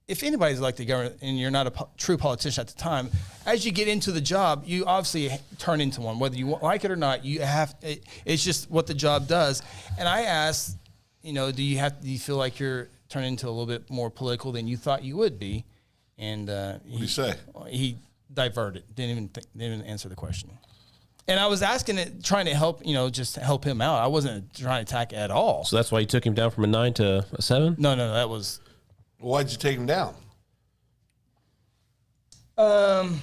if anybody's elected governor and you're not a true politician at the time, as you get into the job, you obviously turn into one, whether you like it or not. It's just what the job does. And I asked, do you feel like you're turning into a little bit more political than you thought you would be? And what did he say? He diverted. Didn't even answer the question. And I was asking it, trying to help, just help him out. I wasn't trying to attack at all. So that's why you took him down from a 9 to a 7? No, that was. Why'd you take him down? Well,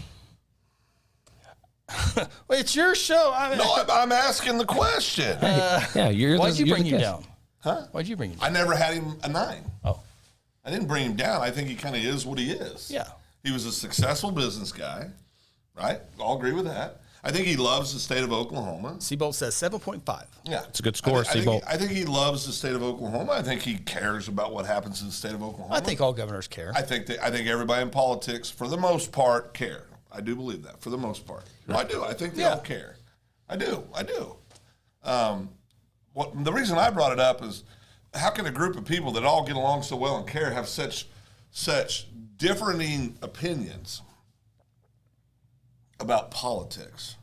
it's your show. I'm asking the question. Why'd you bring him down? Huh? Why'd you bring him down? I never had him a 9. Oh. I didn't bring him down. I think he kind of is what he is. Yeah. He was a successful business guy, right? I'll agree with that. I think he loves the state of Oklahoma. Seabolt says 7.5. Yeah. It's a good score, Seabolt. I think he loves the state of Oklahoma. I think he cares about what happens in the state of Oklahoma. I think all governors care. I think everybody in politics, for the most part, care. I do believe that, for the most part. No, I do. I think they all care. I do. The reason I brought it up is, how can a group of people that all get along so well and care have such differing opinions about politics?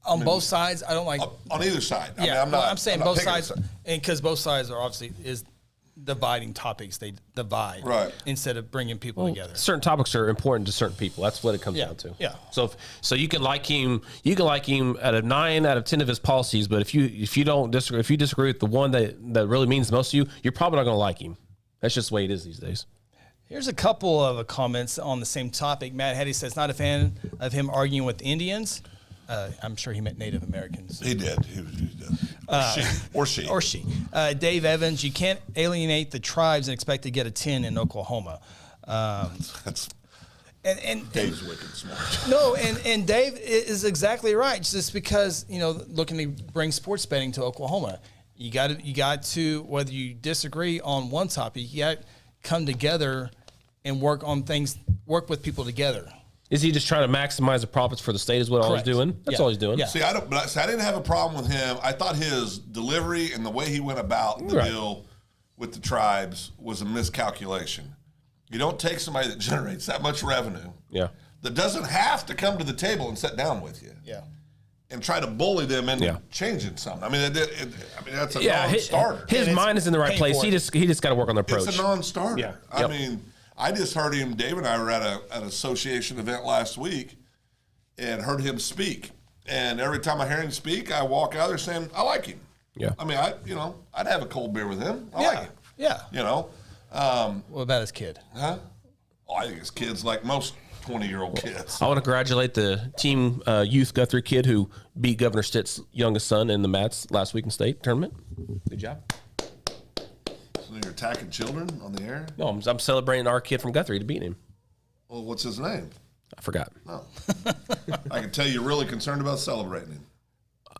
On both sides, I don't like. On either side. Yeah, I'm saying both sides, and because both sides are obviously is dividing topics. They divide, right, instead of bringing people together. Certain topics are important to certain people. That's what it comes down to. Yeah. So you can like him. You can like him at a 9 out of 10 of his policies, but if you don't disagree, if you disagree with the one that really means most to you, you're probably not going to like him. That's just the way it is these days. Here's a couple of comments on the same topic. Matt Hetty says, not a fan of him arguing with Indians. I'm sure he meant Native Americans. He did. He did. Or she. Dave Evans, you can't alienate the tribes and expect to get a 10 in Oklahoma. Dave's wicked smart. No, and Dave is exactly right. Just because, looking to bring sports betting to Oklahoma, you got to, whether you disagree on one topic, you got to come together and work with people together. Is he just trying to maximize the profits for the state? Is what all he's doing? That's all he's doing. Yeah. See, I didn't have a problem with him. I thought his delivery and the way he went about the deal with the tribes was a miscalculation. You don't take somebody that generates that much revenue, that doesn't have to come to the table and sit down with you, and try to bully them into changing something. I mean, that's a non-starter. His mind is in the right place. He just got to work on the approach. It's a non-starter. Yeah. I mean, I just heard him. Dave and I were at an association event last week, and heard him speak. And every time I hear him speak, I walk out there saying, "I like him." Yeah. I mean, I'd have a cold beer with him. I like him. Yeah. What about his kid? Huh? Oh, I think his kid's like most 20-year-old kids. I want to congratulate the team youth Guthrie kid who beat Governor Stitt's youngest son in the Mats last week in state tournament. Good job. So you're attacking children on the air? No, I'm celebrating our kid from Guthrie to beat him. Well, what's his name? I forgot. No. I can tell you're really concerned about celebrating him.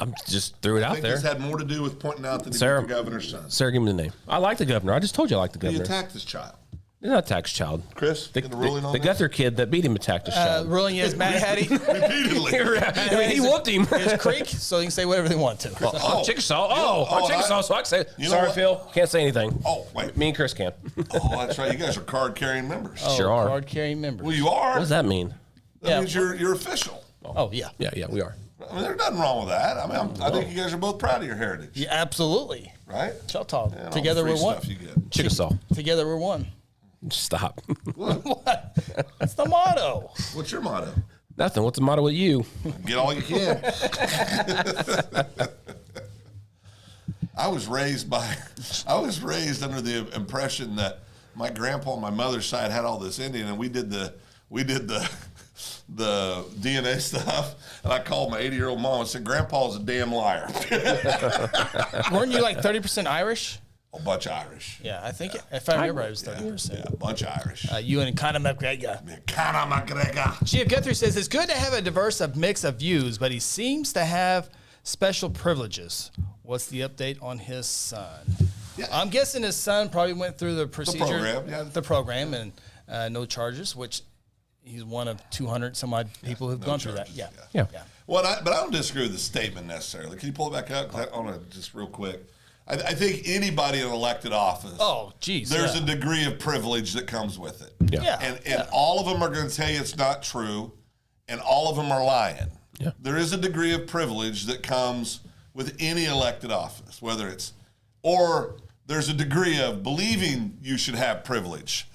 I'm just threw it out there. I think this had more to do with pointing out that he beat the governor's son. Sarah, give me the name. I like the governor. I just told you I like the governor. He attacked his child. He's not attacked his child. Chris, the ruling on the Guthrie kid that beat him attacked his child. Ruling is Matt Hattie. Repeatedly. I mean, he whooped him. It's Creek, so you can say whatever they want to. Chickasaw. Chickasaw, so I can say, sorry, Phil, can't say anything. Oh, wait. Me and Chris can. Oh, that's right. You guys are card-carrying members. Sure are. Card-carrying members. Well, you are. What does that mean? That means you're official. Oh, yeah. Yeah, we are. I mean, there's nothing wrong with that. I mean, I think you guys are both proud of your heritage. Yeah, absolutely. Right? Choctaw. And all Together the free we're one. stuff you get. Chickasaw. Together we're one. Stop. What? That's the motto. What's your motto? Nothing. What's the matter with you? Get all you can. I was raised under the impression that my grandpa on my mother's side had all this Indian, and we did the DNA stuff, and I called my 80-year-old mom and said, "Grandpa's a damn liar." Weren't you like 30% Irish? A bunch of Irish. Yeah, I think if I remember, it was 30%. Yeah, a bunch of Irish. You and Conor McGregor. Conor McGregor. Chief Guthrie says it's good to have a diverse mix of views, but he seems to have special privileges. What's the update on his son? Yeah. I'm guessing his son probably went through the procedure, the program, and no charges, which he's one of 200 some odd people who've gone through that. Yeah. Well, but I don't disagree with the statement necessarily. Can you pull it back up? I want to just real quick. I think anybody in elected office, there's a degree of privilege that comes with it. Yeah. And all of them are going to tell you it's not true, and all of them are lying. Yeah. There is a degree of privilege that comes with any elected office, or there's a degree of believing you should have privilege.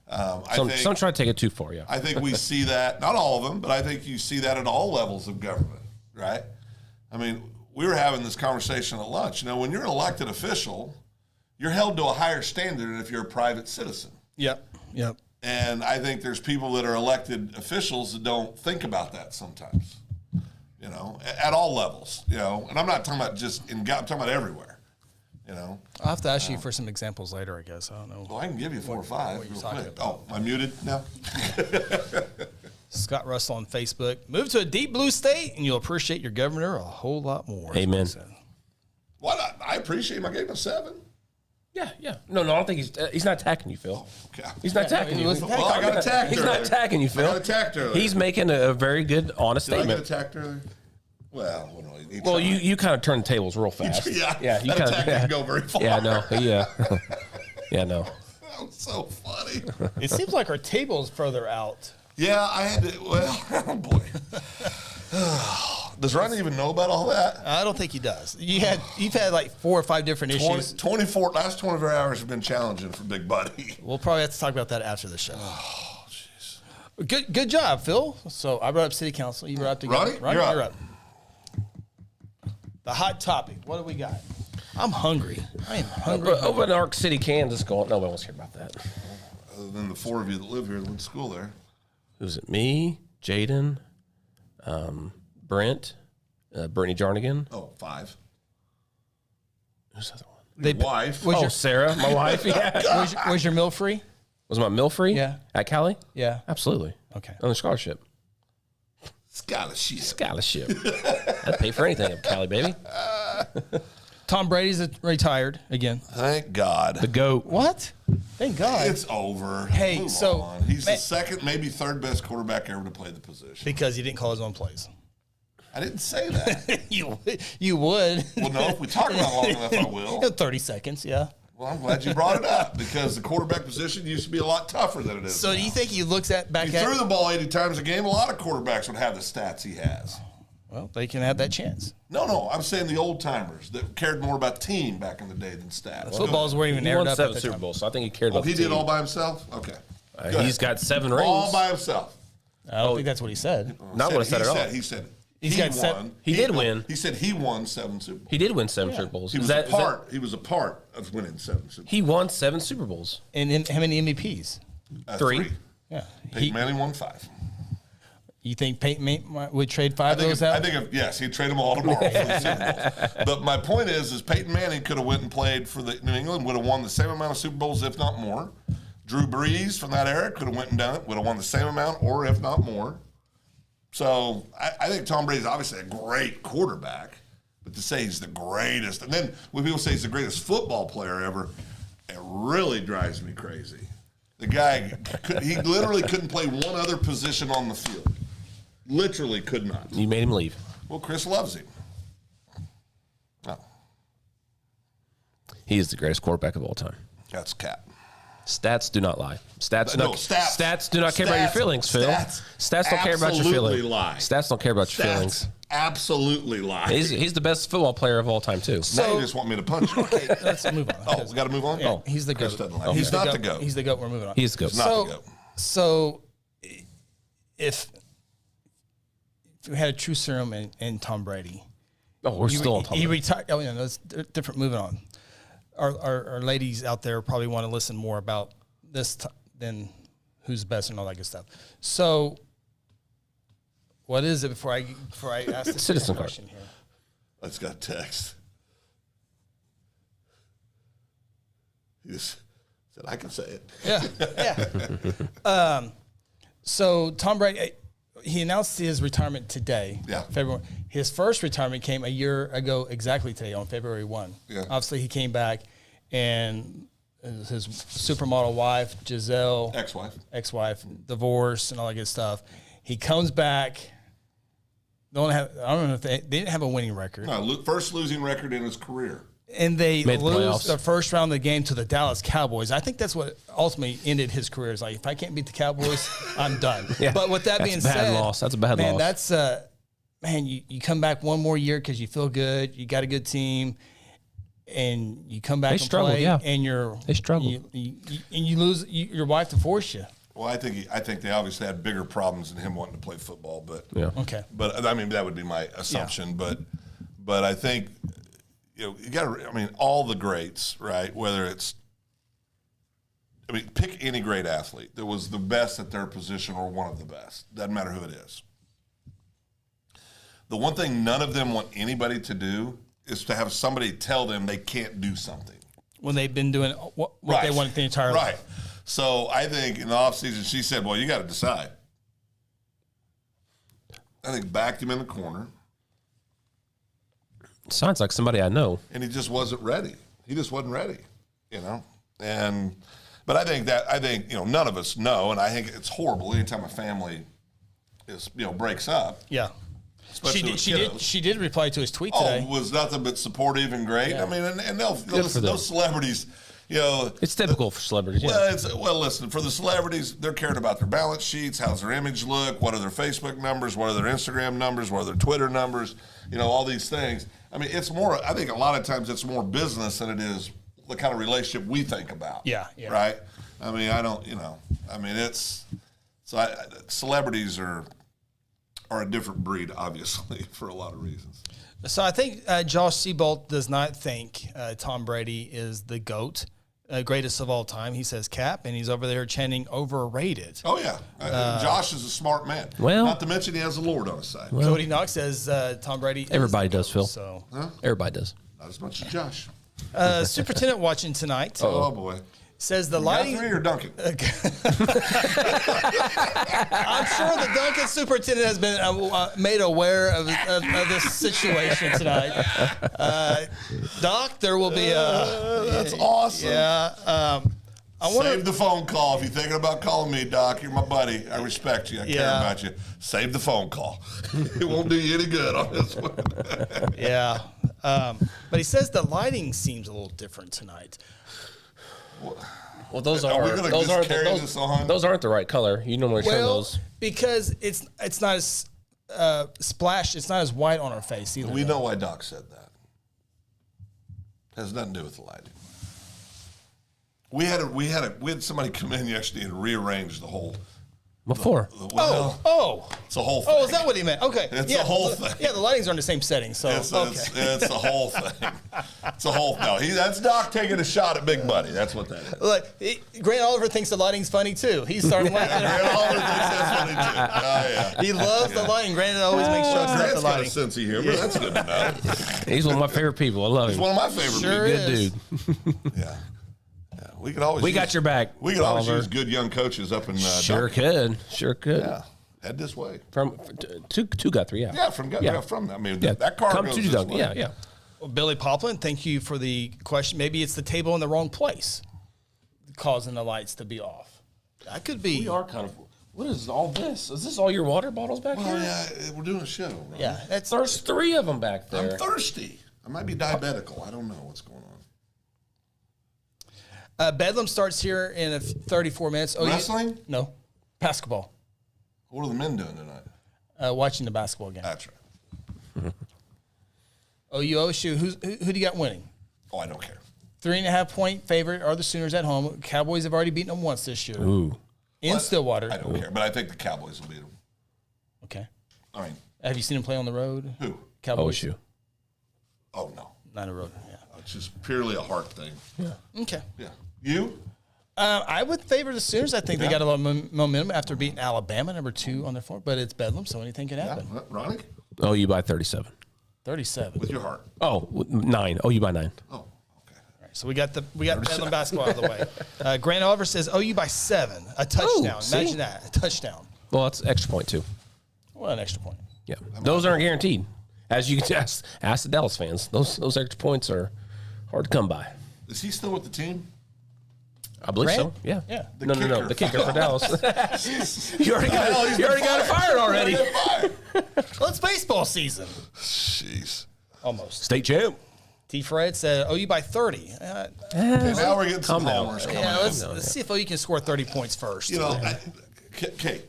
Some try to take it too far, I think we see that, not all of them, but I think you see that at all levels of government, right? I mean, we were having this conversation at lunch. When you're an elected official, you're held to a higher standard than if you're a private citizen. Yep. And I think there's people that are elected officials that don't think about that sometimes, at all levels, And I'm not talking about I'm talking about everywhere, I'll have to ask you for some examples later, I guess. I don't know. Well, I can give you 4 or 5 real quick. Oh, am I muted now? Scott Russell on Facebook. Move to a deep blue state, and you'll appreciate your governor a whole lot more. Amen. What? I appreciate him. I gave him a 7. Yeah. No, I don't think he's not attacking you, Phil. Okay. He's not attacking you. Well, I got attacked He's earlier. not attacking you, Phil. I got attacked earlier. He's making a very good, honest Did statement. I get attacked earlier? Well, you kind of turn the tables real fast. Yeah. You kind of didn't go very far. Yeah, no. Yeah. Yeah, no. That was so funny. It seems like our table's further out. Yeah, I had to. Well, oh boy. Does Ronnie even know about all that? I don't think he does. You've had like 4 or 5 different issues. Last 24 hours have been challenging for Big Buddy. We'll probably have to talk about that after the show. Oh, jeez. Good job, Phil. So I brought up City Council. You brought up together. Ronnie, you're up. The hot topic. What do we got? I'm hungry. I am hungry. Over in Ark City, Kansas, nobody wants to hear about that. Other than the 4 of you that live here that went to school there. Who's it? Me, Jaden, Brent, Brittany Jarnigan. Oh, 5. Who's the other one? Your wife. Sarah, my wife. Yeah. Was your meal free? Was my meal free? Yeah. At Cali? Yeah. Absolutely. Okay. On the scholarship. Scholarship. I'd pay for anything at Cali, baby. Tom Brady's retired again. Thank God. The GOAT. What? Thank God. It's over. Hey, Move so on. He's the second, maybe third best quarterback ever to play the position. Because he didn't call his own plays. I didn't say that. You would. Well, no, if we talk about it long enough, I will. 30 seconds, yeah. Well, I'm glad you brought it up because the quarterback position used to be a lot tougher than it is So now. do you think he looks back He at... threw the ball 80 times a game. A lot of quarterbacks would have the stats he has. Well, they can have that chance. No, I'm saying the old timers that cared more about team back in the day than stats. Footballs weren't even He aired won up at 7 the Super time. Bowls, so I think he cared about He the did team. all by himself? Okay. He's got 7 rings. All by himself. I don't think that's what he said. Not what I said at all. He said He's he got won. seven. He did win. He said he won 7 Super Bowls. He did win 7 Super Bowls. He was He was a part of winning 7 Super Bowls. He won 7 Super Bowls. And then how many MVPs? 3. Yeah. Peyton Manning won 5. You think Peyton would trade 5 of those out? Yes, he'd trade them all tomorrow for the Super Bowls. But my point is Peyton Manning could have went and played for the New England, would have won the same amount of Super Bowls, if not more. Drew Brees from that era could have went and done it, would have won the same amount, or if not more. So I think Tom Brady's obviously a great quarterback, but to say he's the greatest, and then when people say he's the greatest football player ever, it really drives me crazy. The guy, he literally couldn't play one other position on the field. Literally could not. You made him leave. Well, Chris loves him. Oh, He is the greatest quarterback of all time. that's cap. Stats do not lie. Stats do not care about your feelings, Phil. Stats don't care about your absolutely feelings. lie. Stats don't care about your feelings. Absolutely lie. He's the best football player of all time, too. Now you just want me to punch you. Okay, let's move on. Oh, we got to move on? Yeah, Oh, he's the Chris GOAT. doesn't like He's not the GOAT. He's the GOAT. We're moving on. He's the GOAT. He's not the GOAT. So if we had a true serum in Tom Brady, We're still on Tom he Brady. retired. Oh, yeah, no, it's different. Moving on. Our ladies out there probably want to listen more about this than who's best and all that good stuff. So, what is it before I ask this Citizen card. question here? I just got a text. He just said, I can say it. Yeah. So Tom Brady, he announced his retirement today. Yeah. February. His first retirement came a year ago exactly today on February 1. Yeah. Obviously, he came back and his supermodel wife, Giselle, ex-wife, divorce and all that good stuff. He comes back. I don't know if they didn't have a winning record. No, first losing record in his career. And they Made the lose playoffs. the first round of the game to the Dallas Cowboys. I think that's what ultimately ended his career. It's like, if I can't beat the Cowboys, I'm done. Yeah. But with that being said, That's a bad loss. That's you come back one more year because you feel good, you got a good team, and you come back They and struggled, play, yeah. and They struggled. you lose. Your wife divorced you. Well, I think they obviously had bigger problems than him wanting to play football, but Yeah. Okay. But I mean that would be my assumption, but I think you got to. I mean, all the greats, right? Whether it's, pick any great athlete that was the best at their position or one of the best. Doesn't matter who it is. The one thing none of them want anybody to do is to have somebody tell them they can't do something. When they've been doing what they wanted the entire right. life. So I think in the offseason she said, well, you got to decide. I think backed him in the corner. Sounds like somebody I know. And he just wasn't ready. He just wasn't ready, But I think none of us know, and I think it's horrible anytime a family is breaks up. Yeah. She did reply to his tweet today. Was nothing but supportive and great. Yeah. I mean, and they'll listen, those celebrities, It's typical for celebrities. Well, listen, for the celebrities, they're caring about their balance sheets, how's their image look, what are their Facebook numbers, what are their Instagram numbers, what are their Twitter numbers, all these things. I mean, it's more, I think a lot of times it's more business than it is the kind of relationship we think about. Yeah. Right? I mean, celebrities are a different breed, obviously, for a lot of reasons. So I think Josh Seabolt does not think Tom Brady is the GOAT, greatest of all time. He says cap, and he's over there chanting overrated. Oh, yeah. Josh is a smart man. Well, not to mention he has the Lord on his side. Cody Knox says Tom Brady Everybody is the does, GOAT, Phil. So. Everybody does. Not as much as Josh. Superintendent watching tonight. Oh, boy. Says the lighting. Guthrie or Duncan? I'm sure the Duncan superintendent has been made aware of this situation tonight. Doc, there will be a. That's awesome. Yeah. Save the phone call. If you're thinking about calling me, Doc, you're my buddy. I respect you. I care about you. Save the phone call. It won't do you any good on this one. Yeah. But he says the lighting seems a little different tonight. Well, those aren't the right color. You normally turn those. Because it's not as splashed. It's not as white on our face either. We know why Doc said that. Has nothing to do with the lighting. We had somebody come in yesterday and rearrange the whole. What for? It's a whole thing. Oh, is that what he meant? Okay, it's a whole thing. Yeah, the lightings are in the same setting, so it's a whole thing. It's a whole. No, that's Doc taking a shot at Big Buddy. That's what that is. Look, Grant Oliver thinks the lighting's funny too. He's starting laughing. Grant Oliver thinks that's funny too. Oh yeah. He loves the lighting. Grant always makes sure it's Grant's the lighting. got a sense of humor. That's good to know. He's one of my favorite people. I love him. He's one of my favorite Sure people. is. Good dude. Yeah. We could always. We got your back. We could always Oliver. use good young coaches up in. Sure Duncan. could. Yeah. Head this way. From to Guthrie, yeah. Yeah, from Guthrie. Yeah. From that. I mean, that car Come goes to this Duncan. way. Yeah. Well, Billy Poplin, thank you for the question. Maybe it's the table in the wrong place, causing the lights to be off. That could be. We are kind of. What is all this? Is this all your water bottles back Well, here? yeah, we're doing a show. Right? Yeah, There's 3 of them back there. I'm thirsty. I might be diabetical. I don't know what's going on. Bedlam starts here in 34 minutes. Oh, Wrestling? No, basketball. What are the men doing tonight? Watching the basketball game. That's right. OSU. Who do you got winning? Oh, I don't care. 3.5 point favorite are the Sooners at home. Cowboys have already beaten them once this year. Ooh. In Stillwater. I don't care, but I think the Cowboys will beat them. Okay. I mean, Have you seen them play on the road? who? Cowboys. OSU. Oh no, Not a road. Yeah. it's just purely a heart thing. Okay. Yeah. You? I would favor the Sooners. I think they got a lot of momentum after beating Alabama, number 2 on their form. But it's Bedlam, so anything can happen. Yeah. Ronnie? Oh, you by 37. 37. With your heart. Oh, 9. Oh, you by 9. Oh, okay. All right, so we got Bedlam basketball out of the way. Grant Oliver says OU by 7, a touchdown. see? Imagine that, a touchdown. Well, that's extra point too. Well, an extra point. Yeah, those aren't guaranteed. As you can ask the Dallas fans, those extra points are hard to come by. Is he still with the team? I believe so. Grant? Yeah. Yeah. No, the kicker for Dallas. you already got it fired already. Well, it's baseball season. Jeez. Almost. State champ. T. Fred said OU by 30. Now we're getting some homers coming in. Let's see if OU can score 30 points first. You know, okay.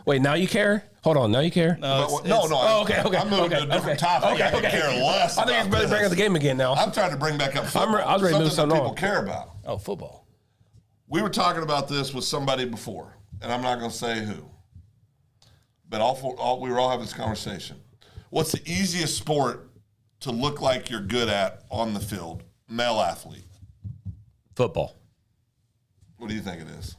Wait, now you care? Hold on, now you care? No. Oh, okay. I'm moving to a different topic. I could care less. I think you're bringing up the game again now. I'm trying to bring back up football. I was ready to move something that people something on. care about. Oh, football. We were talking about this with somebody before, and I'm not going to say who. But we were all having this conversation. What's the easiest sport to look like you're good at on the field? Male athlete. Football. What do you think it is?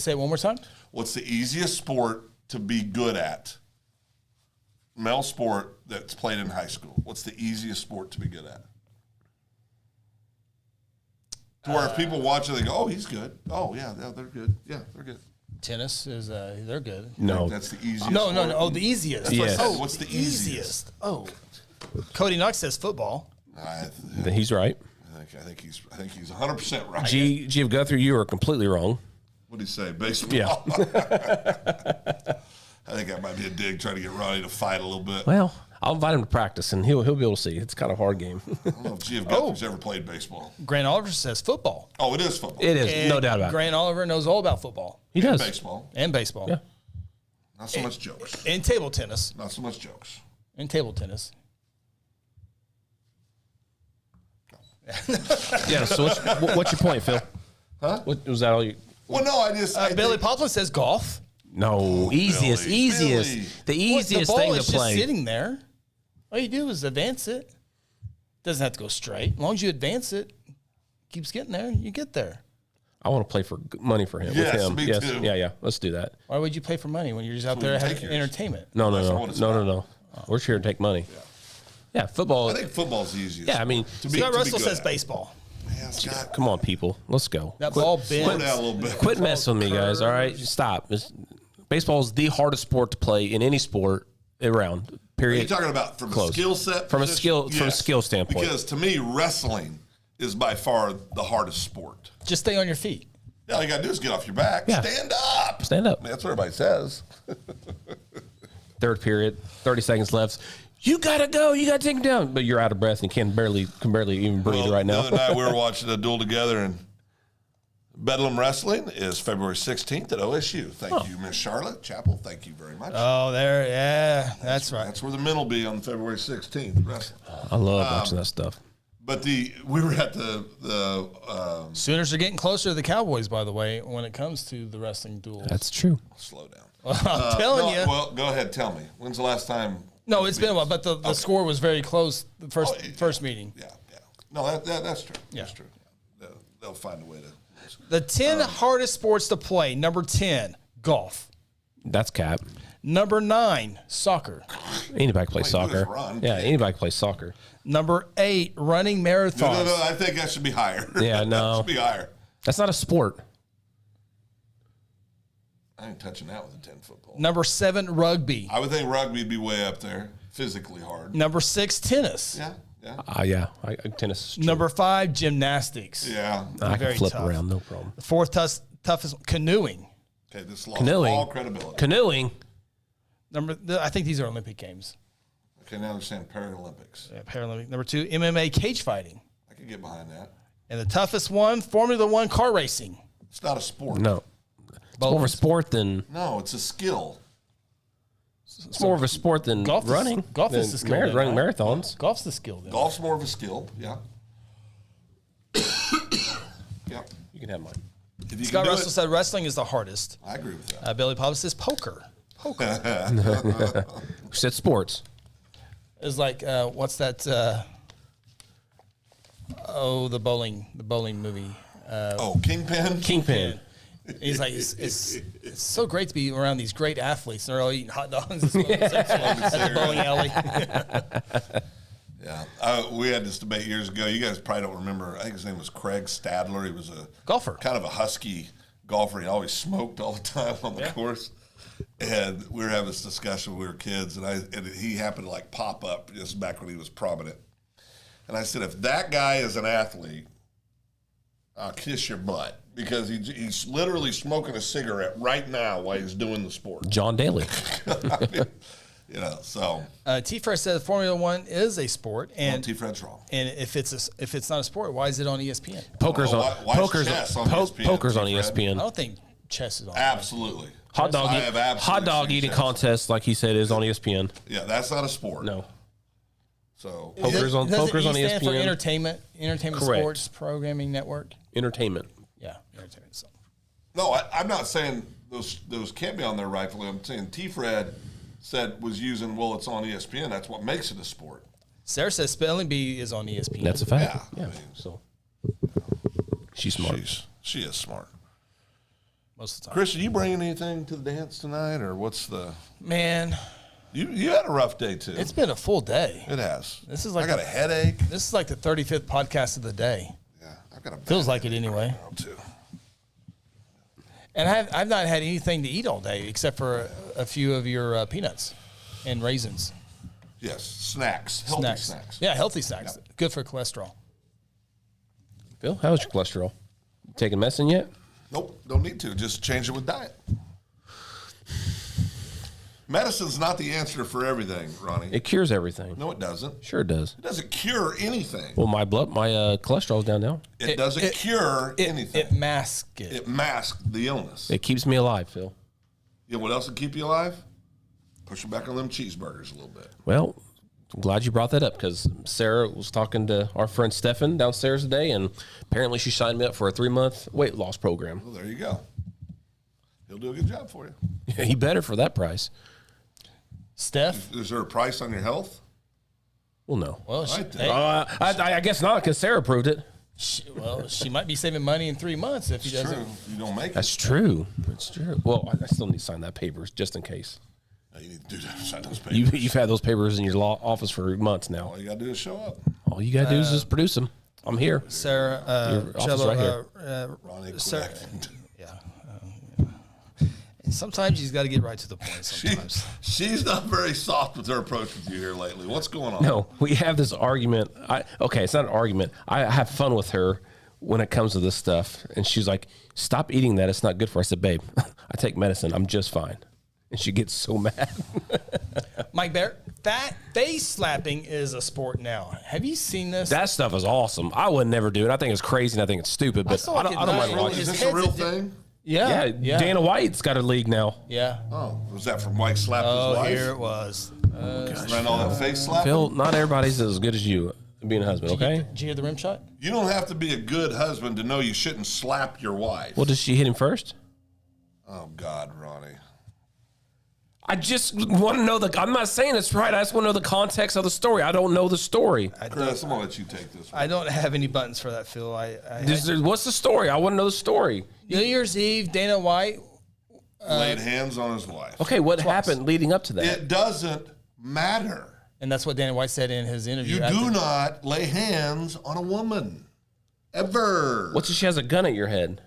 Say it one more time. What's the easiest sport to be good at? Male sport that's played in high school. What's the easiest sport to be good at? To where if people watch it, they go, "Oh, he's good. Oh, yeah, they're good. Yeah, they're good." Tennis is they're good. No. That's the easiest. No. sport. Oh, the easiest. Yes. Oh, What's the easiest? Oh, Cody Knox says football. He's right. I think he's 100% right. G of Guthrie, you are completely wrong. What do you say? Baseball. Yeah. I think that might be a dig trying to get Ronnie to fight a little bit. Well, I'll invite him to practice, and he'll be able to see. It's kind of a hard game. I don't know if G of Guthrie's ever played baseball. Grant Oliver says football. Oh, it is football. It is, And no doubt about it. Grant Oliver knows all about football He does. Baseball. and baseball. Yeah. Not so much jokes. And table tennis. Not so much jokes. And table tennis. Yeah, so what's your point, Phil? Huh? What, was that all you? Well, no, I Billy think- Poplin says golf. No, easiest. Billy. The easiest the ball thing to is play. just sitting there. All you do is advance it. Doesn't have to go straight. As long as you advance it, keeps getting there. You get there. I want to play for money for him. Yes, with him. me yes, too. Yeah. Let's do that. Why would you pay for money when you're just out Well, there you having take yours. entertainment? No. That's not what it's about. We're here to take money. Yeah, football. I think football's the easiest. Yeah, I mean, Scott Russell says baseball. Man, Scott, come on, people. Let's go. That ball slow bends. down a little bit. Quit messing with me, guys. All right, stop. Baseball is the hardest sport to play in any sport around. Are Period. you talking about from Close. a skill set? From a position? skill standpoint. Because to me, wrestling is by far the hardest sport. Just stay on your feet. Yeah, all you got to do is get off your back. Yeah. Stand up. Stand up. I mean, that's what everybody says. Third period, 30 seconds left. You gotta go. You gotta take him down, but you're out of breath and can barely even breathe right now. The other night we were watching a duel together, and Bedlam Wrestling is February 16th at OSU. Thank you, Miss Charlotte Chapel. Thank you very much. Oh, that's right. That's where the men will be on February 16th. Wrestling. I love watching that stuff. But we were at the Sooners are getting closer to the Cowboys, by the way, when it comes to the wrestling duels. That's true. slow down. I'm telling you. Well, go ahead. Tell me. When's the last time? No, it's been a while, but the score was very close the first meeting. Yeah. No, that's true. Yeah. That's true. They'll find a way to. The 10 hardest sports to play. Number 10, golf. That's cap. Number 9, soccer. Anybody can play soccer. Run. Yeah, anybody can play soccer. Number 8, running marathons. No. I think that should be higher. Yeah, no. That should be higher. That's not a sport. I ain't touching that with a 10-foot pole. Number 7, rugby. I would think rugby would be way up there, physically hard. Number 6, tennis. Yeah. Tennis is true. Number 5, gymnastics. Yeah. I can very flip tough. around, no problem. The 4th toughest, canoeing. Okay, this lost Canoeing. all credibility. Canoeing. I think these are Olympic games. Okay, now I understand Paralympics. Yeah, Paralympic. Number 2, MMA cage fighting. I can get behind that. And the toughest one, Formula One car racing. It's not a sport. No. It's more of a sport than No, it's a skill. more of a sport than running. Golf is than the skill. then, running right? marathons. Golf's the skill. Then. Golf's more of a skill. Yeah. Yeah. You can have mine. If you Scott can do Russell it, said wrestling is the hardest. I agree with that. Billy Pop says poker. We said sports. It's like what's that? The bowling movie. Kingpin. Kingpin. He's like, it's so great to be around these great athletes. They're all eating hot dogs and smoking cigarettes at the bowling alley. Yeah, we had this debate years ago. You guys probably don't remember. I think his name was Craig Stadler. He was a golfer, kind of a husky golfer. He always smoked all the time on the course. And we were having this discussion when we were kids, and he happened to like pop up just back when he was prominent. And I said, if that guy is an athlete, I'll kiss your butt, because he's literally smoking a cigarette right now while he's doing the sport. John Daly. So T-Fresh says Formula One is a sport, and T-Fred's wrong. And if it's not a sport, why is it on ESPN? Poker's on ESPN. Poker's on I ESPN. don't think chess is on. Absolutely. Hot dog eating contest, like he said, is on ESPN. Yeah, that's not a sport. No. So Poker's on ESPN. Stand for entertainment Correct. sports programming network. Entertainment. Yeah, entertainment. So. No, I'm not saying those can't be on there rightfully. I'm saying T-Fred was using, well, it's on ESPN. That's what makes it a sport. Sarah says Spelling Bee is on ESPN. That's a fact. Yeah. So she's smart. She is smart. Most of the time. Chris, are you bringing anything to the dance tonight, or what's the? Man, you had a rough day too. it's been a full day. It has. This is like I got a headache. This is like the 35th podcast of the day. Yeah, I've got a Feels like it anyway. too. And I've not had anything to eat all day except for a few of your peanuts and raisins. Yes, snacks, healthy snacks. Yeah, healthy snacks. Yep. Good for cholesterol. Phil, how's your cholesterol? Taking medicine yet? Nope, don't need to. Just change it with diet. Medicine's not the answer for everything, Ronnie. It cures everything. No, it doesn't. Sure it does. It doesn't cure anything. Well, my cholesterol's down now. It doesn't cure anything. It masks it. It masks the illness. It keeps me alive, Phil. You know what else would keep you alive? Pushing back on them cheeseburgers a little bit. Well, I'm glad you brought that up, because Sarah was talking to our friend Stefan downstairs today, and apparently she signed me up for a 3-month weight loss program. Well, there you go. He'll do a good job for you. He better for that price. Steph? Is there a price on your health? Well, no. Well, I guess not, because Sarah approved it. She might be saving money in 3 months if he It's doesn't. true. You don't make it. That's true. That's true. Well, I still need to sign that papers just in case. No, you need to do that. Sign those papers. You've had those papers in your law office for months now. All you got to do is show up. All you got to do is just produce them. I'm here. Sarah, Your office right here. Ronnie, Sarah, quit acting. yeah. Sometimes you've got to get right to the point. Sometimes she's not very soft with her approach with you here lately. What's going on? No, we have this argument. Okay, it's not an argument. I have fun with her when it comes to this stuff. And she's like, stop eating that. It's not good for us. I said, babe, I take medicine. I'm just fine. And she gets so mad. Mike Bear, that face slapping is a sport now. Have you seen this? That stuff is awesome. I would never do it. I think it's crazy and I think it's stupid, but I don't mind watching. Is this a real thing? Yeah. Dana White's got a league now. Yeah. Oh, was that from White slapped his wife? Oh, here it was. Ran all that face slapping? Phil, not everybody's as good as you being a husband, okay? Did you hear the rim shot? You don't have to be a good husband to know you shouldn't slap your wife. Well, does she hit him first? Oh, God, Ronnie. I just want to know I'm not saying it's right. I just want to know the context of the story. I don't know the story. Chris, I'm going to let you take this one. I don't have any buttons for that, Phil. What's the story? I want to know the story. New Year's Eve, Dana White laid hands on his wife. Okay, what happened leading up to that? It doesn't matter. And that's what Dana White said in his interview. You do not lay hands on a woman. Ever. What's if she has a gun at your head?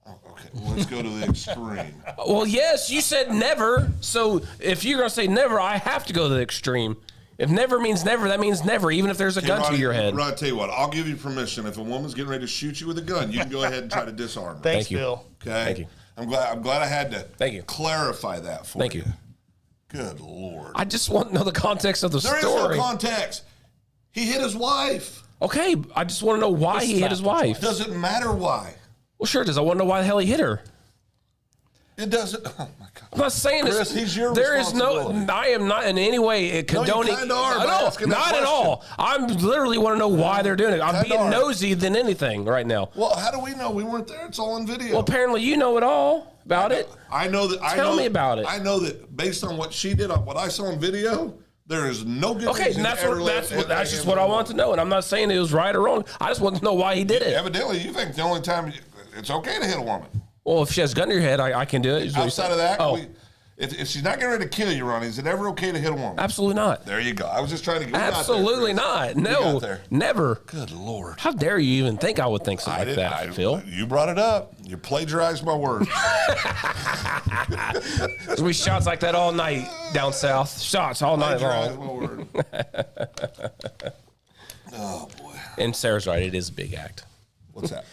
Okay, well, let's go to the extreme. Well, yes, you said never. So if you're going to say never, I have to go to the extreme. If never means never, that means never, even if there's a gun to your head. Ronnie, I'll tell you what, I'll give you permission. If a woman's getting ready to shoot you with a gun, you can go ahead and try to disarm her. Thanks, Thank you. Phil. Okay? Thank you. I'm glad I had to Thank you. clarify that for you. Thank you. Good Lord. I just want to know the context of the There story. is no context. He hit his wife. Okay, I just want to know why he hit his wife. Doesn't matter why. Well, sure it does. I want to know why the hell he hit her. It doesn't. Oh my God. I'm not saying Chris, he's your there is no. responsibility. I am not in any way condoning. kinda are by No, asking that not at question. all. I'm literally want to know why they're doing it. I'm Kinda being are. nosy than anything right now. Well, how do we know? We weren't there. It's all on video. Well, apparently you know it all about it. I know that. Tell me about it. I know that based on what she did, on what I saw on video, there is no good Okay, reason and that's to ever that's just what I want to know, and I'm not saying it was right or wrong. I just want to know why he did it. Evidently, you think the only time it's okay to hit a woman. Well, if she has a gun to your head, I can do it. is what you Outside said. of that, oh, if she's not getting ready to kill you, Ronnie, is it ever okay to hit a woman? absolutely not. There you go. I was just trying to get Absolutely not. No, got there. never. Good Lord. How dare you even think I would think something like that, Phil? You brought it up. You plagiarized my words. There's gonna be shots like that all night down south. Shots all night Plagiarized long. my word. Oh, boy. And Sarah's right. It is a big act. What's that?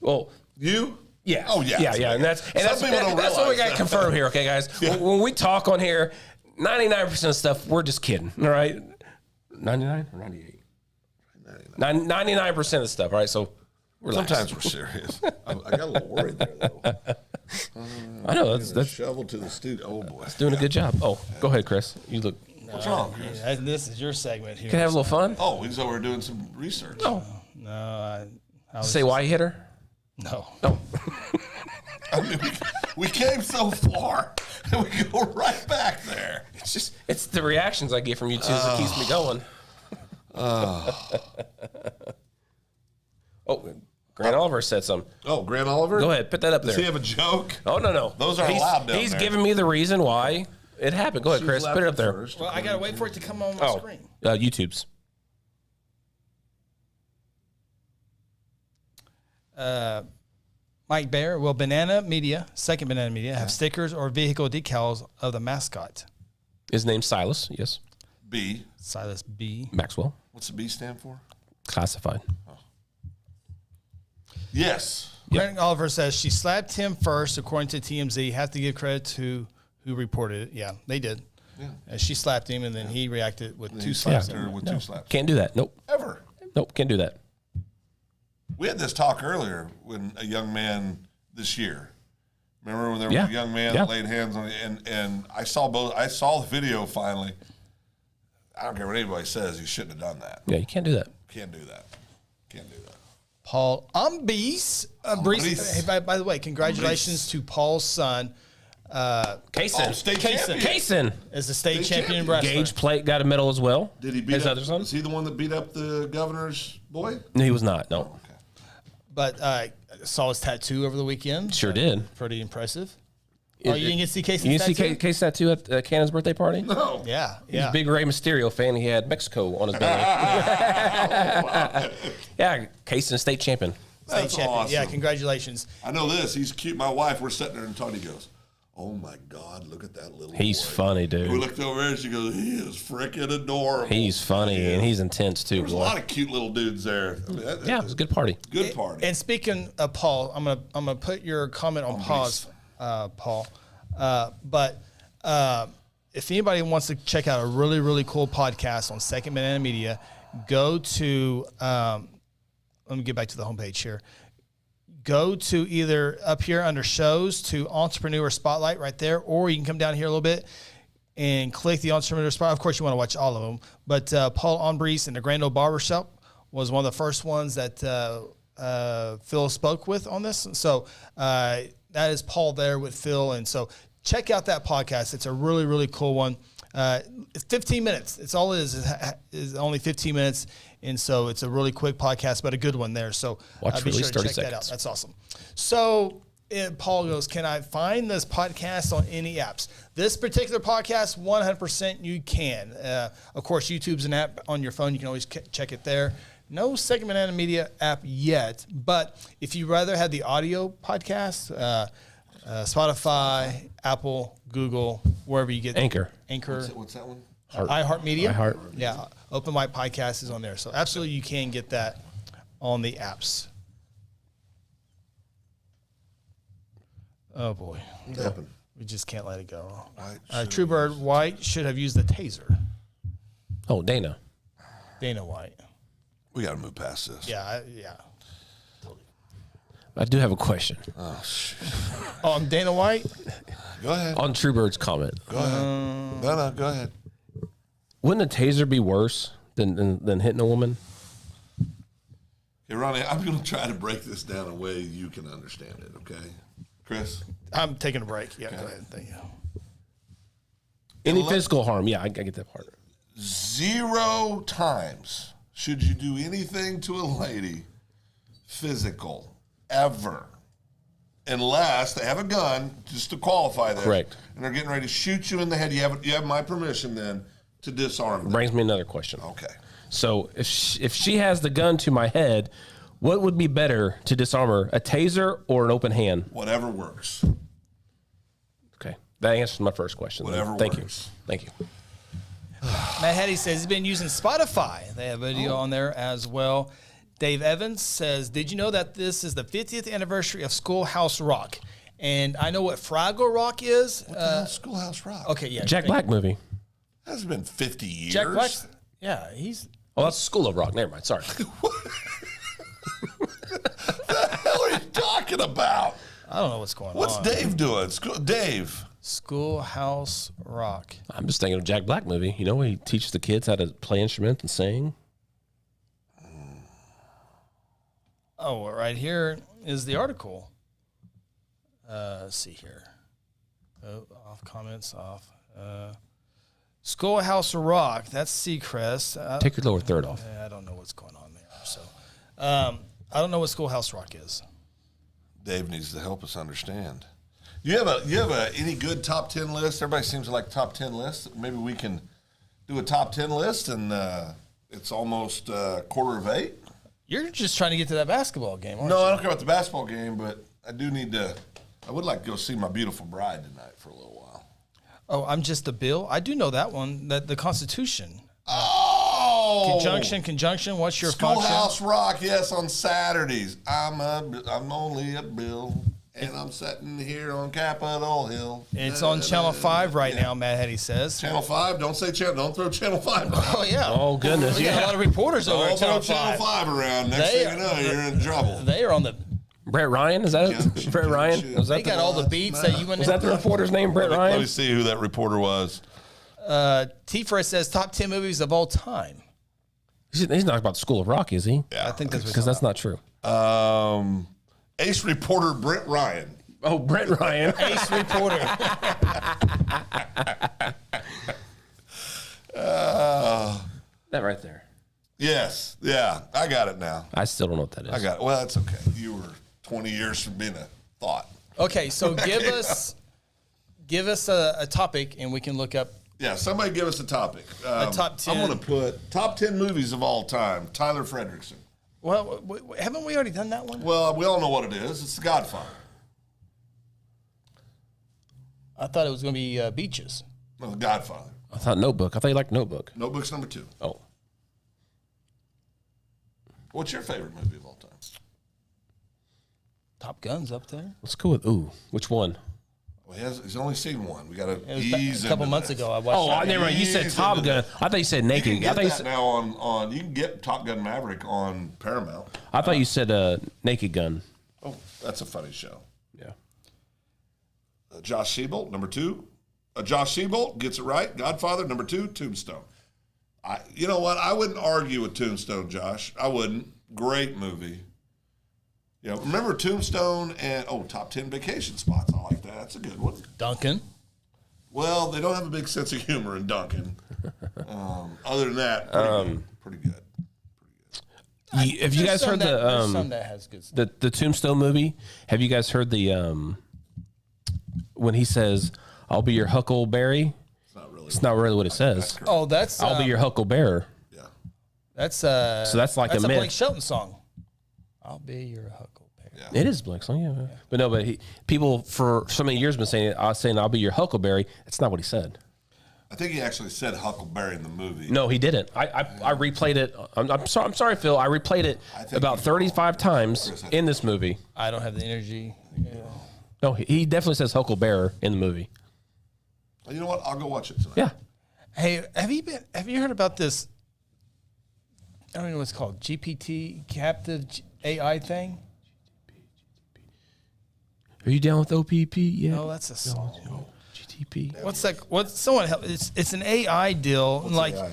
Well, You? yeah. Oh, yeah. Yeah. And that's Some people don't that's what we realize got to that. confirm here, okay, guys? Yeah. When we talk on here, 99% of stuff, we're just kidding, all right? 99 or 98? 99% of stuff, all right? So relax. Sometimes we're serious. I got a little worried there, though. I know. That's Shovel to the studio. Oh, boy. doing a good job. Oh, go ahead, Chris. You look. What's wrong, Chris? Yeah, this is your segment here. Can I have a little fun? Oh, he's over doing some research. Oh. No, I was Say why you hit her? No. No. I mean, we came so far, and we go right back there. It's the reactions I get from you two that keeps me going. Oh, Grant Oliver said something. Oh, Grant Oliver? Go ahead, put that up Does there. he have a joke? Oh, no. Those are he's, allowed down He's there. giving me the reason why it happened. Go ahead, She's Chris. left Put it up there. first. Well, I got to wait for it to come on my screen. YouTube's. Mike Bear, will Banana Media, Second Banana Media, have stickers or vehicle decals of the mascot? His name's Silas, yes. B. Silas B. Maxwell. What's the B stand for? Classified. Yes. Grant Oliver says she slapped him first, according to TMZ. Have to give credit to who reported it. Yeah, they did. Yeah. And she slapped him, and then he reacted with two He slaps. slapped her with 2 slaps. Can't do that. Nope. Ever. Nope, can't do that. We had this talk earlier when a young man this year. Remember when there was Yeah. a young man Yeah. that laid hands on and I saw both. I saw the video finally. I don't care what anybody says. You shouldn't have done that. Yeah, you can't do that. Can't do that. Can't do that. Paul Umbies. Umbies. Hey, by the way, congratulations to Paul's son. Kaysen. Oh, state Kaysen. champion. Kaysen. As the state State champion champion. wrestler. Gage Plate got a medal as well. Did he beat his up? other son? Is he the one that beat up the governor's boy? No, he was not. No. But saw his tattoo over the weekend. Sure did. Pretty impressive. Oh, you didn't get to see Casey's You tattoo? didn't see Case tattoo at Cannon's birthday party? No. Yeah, He's yeah. a big Rey Mysterio fan. He had Mexico on his belly. Yeah, Kaysen state champion. State That's champion. awesome. Yeah, congratulations. I know this. He's cute. My wife, we're sitting there and Tony goes, Oh my God! Look at that little. He's boy. funny, dude. We looked over there and she goes, "He is freaking adorable." He's funny and he's intense too. There's a lot of cute little dudes there. I mean, Yeah, it was a good party. Good party. And speaking of Paul, I'm gonna put your comment on pause, Paul. But if anybody wants to check out a really, really cool podcast on Second Banana Media, go to let me get back to the homepage here. Go to either up here under shows to Entrepreneur Spotlight right there, or you can come down here a little bit and click the Entrepreneur Spotlight. Of course, you want to watch all of them. But Paul Ombris and the Grand Old Barbershop was one of the first ones that Phil spoke with on this. So that is Paul there with Phil. And so check out that podcast. It's a really, really cool one. It's 15 minutes. It's all it is only 15 minutes. And so it's a really quick podcast, but a good one there. So be sure to check that out. That's awesome. So Paul goes, can I find this podcast on any apps? This particular podcast, 100% you can. Of course, YouTube's an app on your phone. You can always check it there. No Second Banana Media app yet. But if you rather have the audio podcast, Spotify, Apple, Google, wherever you get Anchor. What's that one? iHeartMedia. iHeart. Yeah. Open Mic Podcast is on there. So absolutely you can get that on the apps. Oh boy. What happened? We just can't let it go. White Truebird White should have used the taser. Oh, Dana. Dana White. We got to move past this. Yeah. I do have a question Oh, shit. On Dana White? Go ahead. on Truebird's comment. Go ahead. No, go ahead. Wouldn't a taser be worse than hitting a woman? Hey, Ronnie, I'm going to try to break this down in a way you can understand it, okay? Chris? I'm taking a break. Yeah, go ahead. Thank you. Any physical harm? Yeah, I get that part. 0 times should you do anything to a lady physical ever, unless they have a gun, just to qualify that. Correct. And they're getting ready to shoot you in the head. You have my permission then to disarm them. Brings me another question. Okay. So if she has the gun to my head, what would be better to disarm her, a taser or an open hand? Whatever works. Okay, that answers my first question. Whatever Thank works. you. Thank you. Matt Hetty says he's been using Spotify. They have a video on there as well. Dave Evans says, did you know that this is the 50th anniversary of Schoolhouse Rock? And I know what Fraggle Rock is. What the hell, Schoolhouse Rock? Okay, yeah. Jack Black movie. That's been 50 years. Jack Black, yeah, he's... Oh, that's School of Rock. Never mind. Sorry. What the hell are you talking about? I don't know what's going on. What's Dave doing? Dave. Schoolhouse Rock. I'm just thinking of Jack Black movie. You know, he teaches the kids how to play instruments and sing. Oh, right here is the article. Let's see here. Oh, off comments, off. Schoolhouse Rock. That's Seacrest. Take your lower third off. I don't know what's going on there. So, I don't know what Schoolhouse Rock is. Dave needs to help us understand. You have any good top 10 list? Everybody seems to like top 10 lists. Maybe we can do a top 10 list, and it's almost 7:45. You're just trying to get to that basketball game, aren't No, you? I don't care about the basketball game, but I do need to. I would like to go see my beautiful bride tonight for a little while. Oh, I'm just a bill. I do know that one. That the Constitution. Oh, Conjunction. What's your function? Schoolhouse Rock? Yes, on Saturdays. I'm only a bill, and I'm sitting here on Capitol Hill. It's on Channel 5 right now. Matt Hetty says. Channel 5. Don't say channel. Don't throw Channel 5. Oh yeah. Oh, goodness. We got a lot of reporters over Don't at throw Channel 5. Channel 5 around. Next thing you know, you're in trouble. They are on the. Brett Ryan? Is that it? Brett Ryan? Was They that got all the beats that you went. was that the reporter's name, Brett Let Ryan? me see who that reporter was. T-Fred says top 10 movies of all time. He's not talking about School of Rock, is he? Yeah, I think that's Because that's not true. Ace reporter Brett Ryan. Oh, Brett Ryan. Ace reporter. That right there. Yes, yeah, I got it now. I still don't know what that is. I got it. Well, that's okay. You were 20 years from being a thought. Okay, so give us a topic and we can look up. Yeah, somebody give us a topic. top 10. I'm going to put top 10 movies of all time. Tyler Fredrickson. Well, haven't we already done that one? Well, we all know what it is. It's The Godfather. I thought it was going to be Beaches. No, The Godfather. I thought Notebook. I thought you liked Notebook. Notebook's number 2. Oh. What's your favorite movie of all time? Top Gun's up there. Let's go with which one? Well, he's only seen one. We got to It was ease a couple into months this. ago. I watched. Never mind. You said Top Gun. I thought you said You Naked. can I get thought you that said, now on. You can get Top Gun Maverick on Paramount. I thought you said Naked Gun. Oh, that's a funny show. Yeah. Josh Seabolt, number 2. Josh Seabolt gets it right. Godfather, number 2. Tombstone. You know what? I wouldn't argue with Tombstone, Josh. I wouldn't. Great movie. Yeah, remember Tombstone and top 10 vacation spots. I like that. That's a good one. Duncan. Well, they don't have a big sense of humor in Duncan. Other than that, pretty good. Have you guys heard there's some that has good stuff. the Tombstone movie? Have you guys heard the when he says, "I'll be your Huckleberry"? It's not really what it says. Oh, that's I'll be your Huckleberry. Yeah. That's So that's like that's a myth. Blake Shelton song. I'll be your Huckleberry. Yeah. It is Blake song, yeah. But no, people for so many years been saying I'll be your Huckleberry. That's not what he said. I think he actually said Huckleberry in the movie. No, he didn't. I replayed it. I'm sorry, Phil. I replayed it about 35 times in this movie. I don't have the energy. Yeah. No, he definitely says Huckleberry in the movie. You know what? I'll go watch it tonight. Yeah. Hey, have you heard about this? I don't know what it's called. GPT captive AI thing. Are you down with OPP? Yeah. No, that's a song. No, GTP. What's that? What's someone help? It's an AI deal. What's like AI?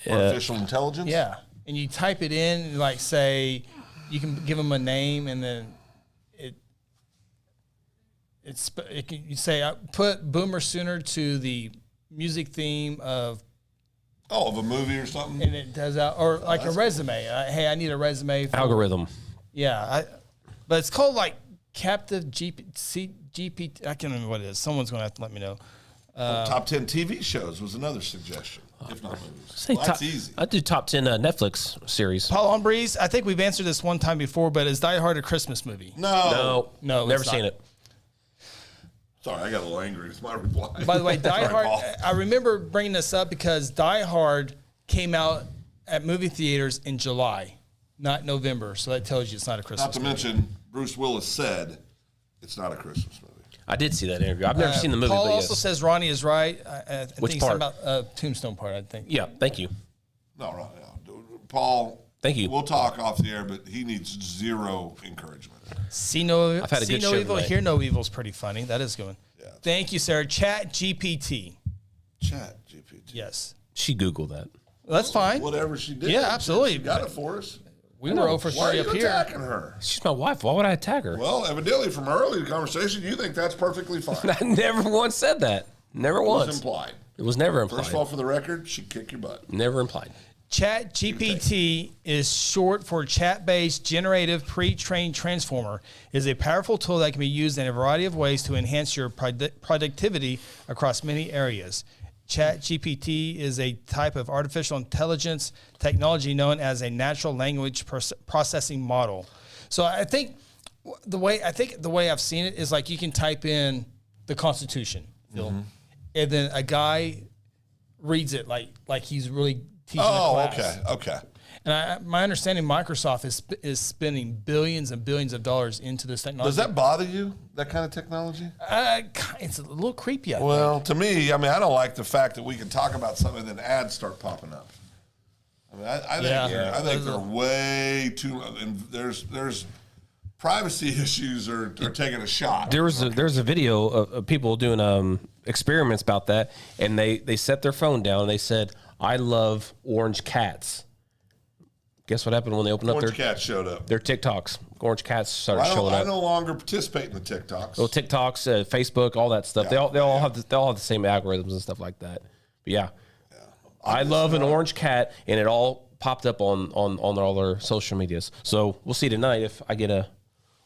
Artificial intelligence? yeah, and you type it in, and like say you can give them a name, and then you say I put Boomer Sooner to the music theme of a movie or something? and it does out or like a resume. Hey, I need a resume. For, Algorithm. Yeah, but it's called like captive GPT. I can't remember what it is. Someone's going to have to let me know. Top 10 TV shows was another suggestion, if not movies. Say That's easy. I do top 10 Netflix series. Paul Humphreys, I think we've answered this one time before, but is Die Hard a Christmas movie? No. No, never it's seen not. it. Sorry, I got a little angry. It's my reply. By the way, Die Sorry, Hard, Paul. I remember bringing this up because Die Hard came out at movie theaters in July, not November. So that tells you it's not a Christmas Not to movie. mention, Bruce Willis said it's not a Christmas movie. I did see that interview. I've never seen the movie, Paul but also yes. says Ronnie is right. I Which think he's talking part? about Tombstone part, I think. Yeah, thank you. No. Paul, Thank you. We'll talk off the air, but he needs zero encouragement. See no, I've had a see good no show evil, tonight. hear no evil is pretty funny. That is good. Yeah. Thank you, Sarah. ChatGPT. ChatGPT. Yes. She Googled that. Well, that's fine. Whatever she did. Yeah, absolutely. She got it for us. We were over Why are 3 you up here. attacking her? She's my wife. Why would I attack her? Well, evidently from our earlier conversation, you think that's perfectly fine. I never once said that. Never It was once. implied. It was never implied. First of all, for the record, she'd kick your butt. Never implied. ChatGPT is short for chat-based generative pre-trained transformer. It is a powerful tool that can be used in a variety of ways to enhance your productivity across many areas. ChatGPT is a type of artificial intelligence technology known as a natural language processing model. So I think the way I've seen it is like you can type in the Constitution, Phil, and then a guy reads it like he's really teaching a class. Okay. And my understanding, Microsoft is spending billions and billions of dollars into this technology. Does that bother you, that kind of technology? It's a little creepy, I think. Well, to me, I mean, I don't like the fact that we can talk about something and then ads start popping up. I mean, I think they're way too. And there's privacy issues are taking a shot. There's a video of people doing experiments about that, and they set their phone down and they said, "I love orange cats." Guess what happened when they opened up Orange cats showed up. their TikToks? Orange cats started showing I up. no longer participate in the TikToks. Well, TikToks, Facebook, all that stuff. Yeah. They all have the same algorithms and stuff like that. But yeah. I love an orange cat, and it all popped up on all their social medias. So we'll see tonight if I get a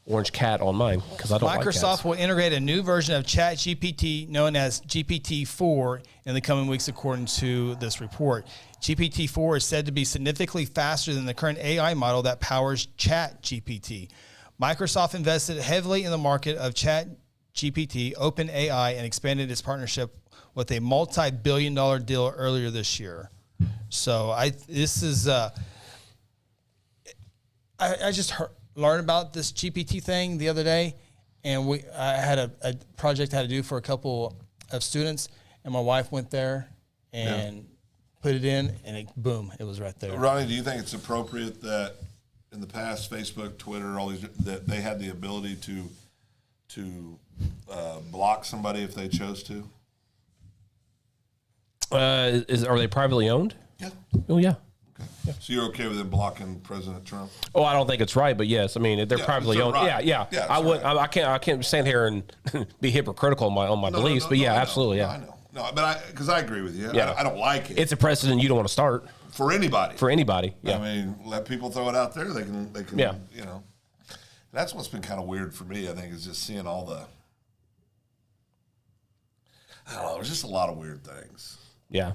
orange cat on mine because I don't like Microsoft cats. will integrate a new version of ChatGPT known as GPT-4 in the coming weeks, according to this report. GPT-4 is said to be significantly faster than the current AI model that powers ChatGPT. Microsoft invested heavily in the market of GPT, OpenAI, and expanded its partnership with a multi-billion-dollar deal earlier this year. So I just learned about this GPT thing the other day, and I had a project I had to do for a couple of students, and my wife went there and put it in, and boom, it was right there. Ronnie, do you think it's appropriate that in the past, Facebook, Twitter, all these, that they had the ability to block somebody if they chose to? Are they privately owned? Yeah. Oh, yeah. Okay. Yeah. So you're okay with them blocking President Trump? Oh, I don't think it's right, but yes, I mean they're privately owned. Right. Yeah. I would. Right. I can't stand here and be hypocritical on my beliefs, but absolutely, yeah. I know. No, but because I agree with you. Yeah. I don't like it. It's a precedent you don't want to start for anybody. Yeah. I mean, let people throw it out there. They can. Yeah. You know, that's what's been kind of weird for me. I think is just seeing all the. I don't know. There's just a lot of weird things. Yeah.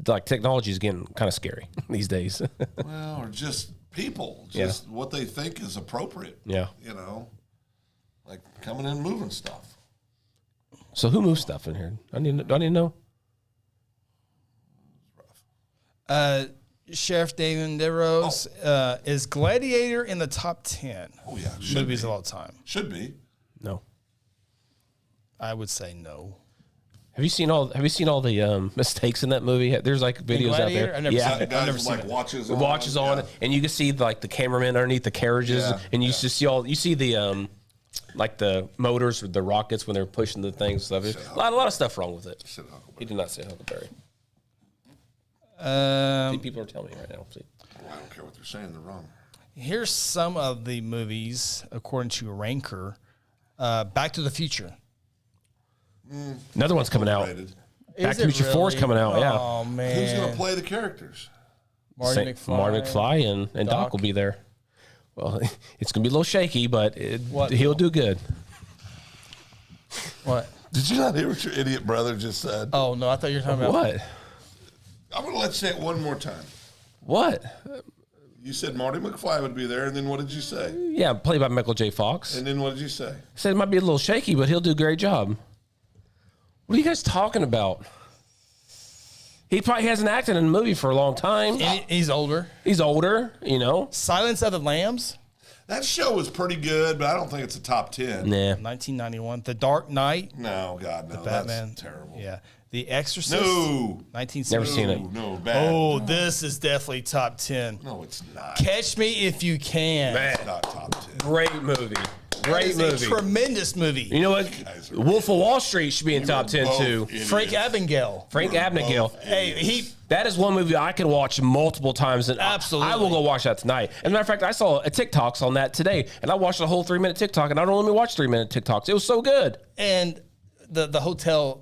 Like technology is getting kind of scary these days. Well, or just people, what they think is appropriate. Yeah. You know, like coming in and moving stuff. So who moves stuff in here? I need to know. Sheriff David DeRose is Gladiator in the top 10 movies of all time? Should be. No. I would say no. Have you seen all the mistakes in that movie? There's like videos out there. I've never seen it. Guys with like watches on, and you can see like the cameraman underneath the carriages, and you just see the like the motors with the rockets when they're pushing the things. Stuff. A lot of stuff wrong with it. He did not say Huckleberry. See, people are telling me right now. See. Well, I don't care what they're saying; they're wrong. Here's some of the movies according to Ranker. Back to the Future. Another one's coming out. Back to the Future 4 is coming out. Yeah. Oh man, who's going to play the characters? Marty McFly and Doc will be there. Well, it's going to be a little shaky, but he'll do good. What? Did you not hear what your idiot brother just said? Oh no, I thought you were talking about what? I'm going to let you say it one more time. What? You said Marty McFly would be there, and then what did you say? Yeah, played by Michael J. Fox. And then what did you say? I said it might be a little shaky, but he'll do a great job. What are you guys talking about? He probably hasn't acted in a movie for a long time. He's older. He's older, you know. Silence of the Lambs. That show was pretty good, but I don't think it's a top 10. Nah. 1991. The Dark Knight. No, God, no. The Batman. That's terrible. Yeah. The Exorcist. No. 1960. Never seen it. No, bad. Oh, this is definitely top 10. No, it's not. Catch Me If You Can. It's not top 10. Great movie. Great movie. A tremendous movie. You know what? Wolf of Wall Street should be in top 10 too. Idiots. Frank Abagnale. Hey, that is one movie I could watch multiple times, and absolutely, I will go watch that tonight. As a matter of fact, I saw a TikToks on that today, and I watched a whole 3-minute TikTok, and I don't let me watch 3-minute TikToks. It was so good. And the hotel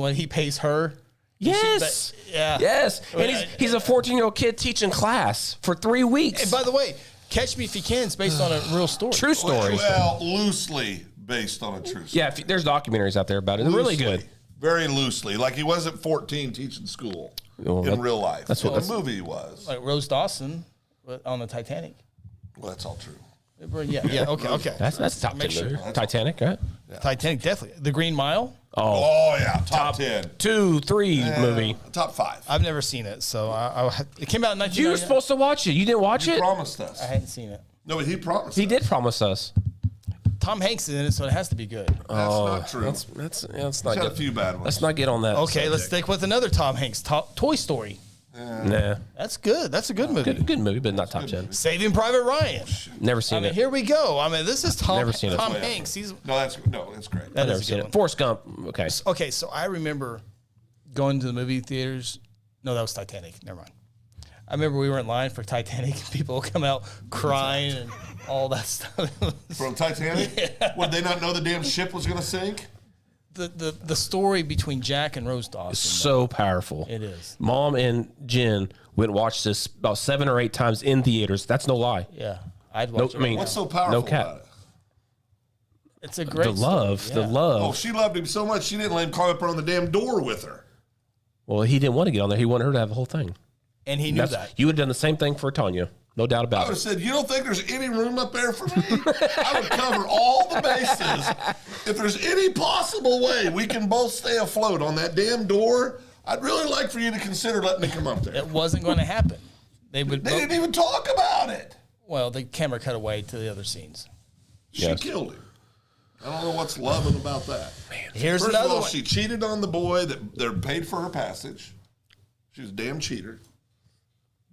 when he pays her. Yes. Yeah. Yes. And he's a 14-year-old kid teaching class for 3 weeks. And by the way, Catch Me If You Can is based on a real story. True story. Well, loosely based on a true story. Yeah, there's documentaries out there about it. They're really good. Very loosely. Like he wasn't 14 teaching school in real life. That's what the movie was. Like Rose Dawson on the Titanic. Well, that's all true. Yeah. Okay. That's top 10. Sure. Titanic, right? Yeah. Titanic, definitely. The Green Mile. Oh yeah, top 10. 2, 3 movie. Top 5. I've never seen it, so it came out in 1999. You were supposed to watch it. You didn't watch it? He promised us. I hadn't seen it. No, but he promised He did promise us. Tom Hanks is in it, so it has to be good. That's not true. That's not He's good. had a few bad ones. Let's not get on that. Okay, let's stick with another Tom Hanks. Toy Story. Nah. That's good. That's a good movie. Good movie, but not top 10. Saving Private Ryan. Never seen it. Here we go. I mean, this is Tom Hanks. That's great. I've never seen it. Forrest Gump. Okay. Okay, so I remember going to the movie theaters. No, that was Titanic. Never mind. I remember we were in line for Titanic, and people would come out crying and all that stuff. From Titanic? Yeah. Would they not know the damn ship was going to sink? The story between Jack and Rose Dawson. It's so powerful. It is. Mom and Jen went and watched this about 7 or 8 times in theaters. That's no lie. Yeah. I'd watch it. What's so powerful about it? It's a great The love. story. The love. Oh, she loved him so much she didn't let him climb up on the damn door with her. Well, he didn't want to get on there. He wanted her to have the whole thing. And he knew that. You would have done the same thing for Tanya. No doubt I about would have it. said, you don't think there's any room up there for me? I would cover all the bases. If there's any possible way we can both stay afloat on that damn door, I'd really like for you to consider letting me come up there. It wasn't going to happen. They didn't even talk about it. Well, the camera cut away to the other scenes. She killed him. I don't know what's loving about that. Man. Here's First another of all, one. she cheated on the boy that they're paid for her passage. She was a damn cheater.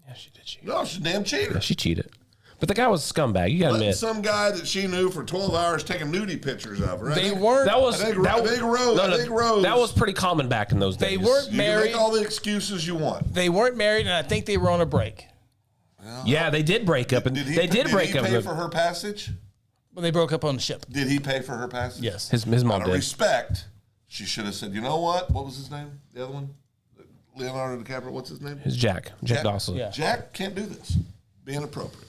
Yeah, she did cheat. No, she's a damn cheater. Yeah, she cheated. But the guy was a scumbag. You got to Letting admit. some guy that she knew for 12 hours taking nudie pictures of her. They weren't. That was I think that, Rose. That was pretty common back in those days. They weren't You can married. make all the excuses you want. They weren't married, and I think they were on a break. Yeah, they did break up, and they did break up. Did he pay for her passage? Well, they broke up on the ship. Did he pay for her passage? Yes. His mom Out of did. respect, she should have said, you know what? What was his name? The other one? Leonardo DiCaprio, what's his name? His Jack Dawson. Yeah. Jack can't do this. Be inappropriate.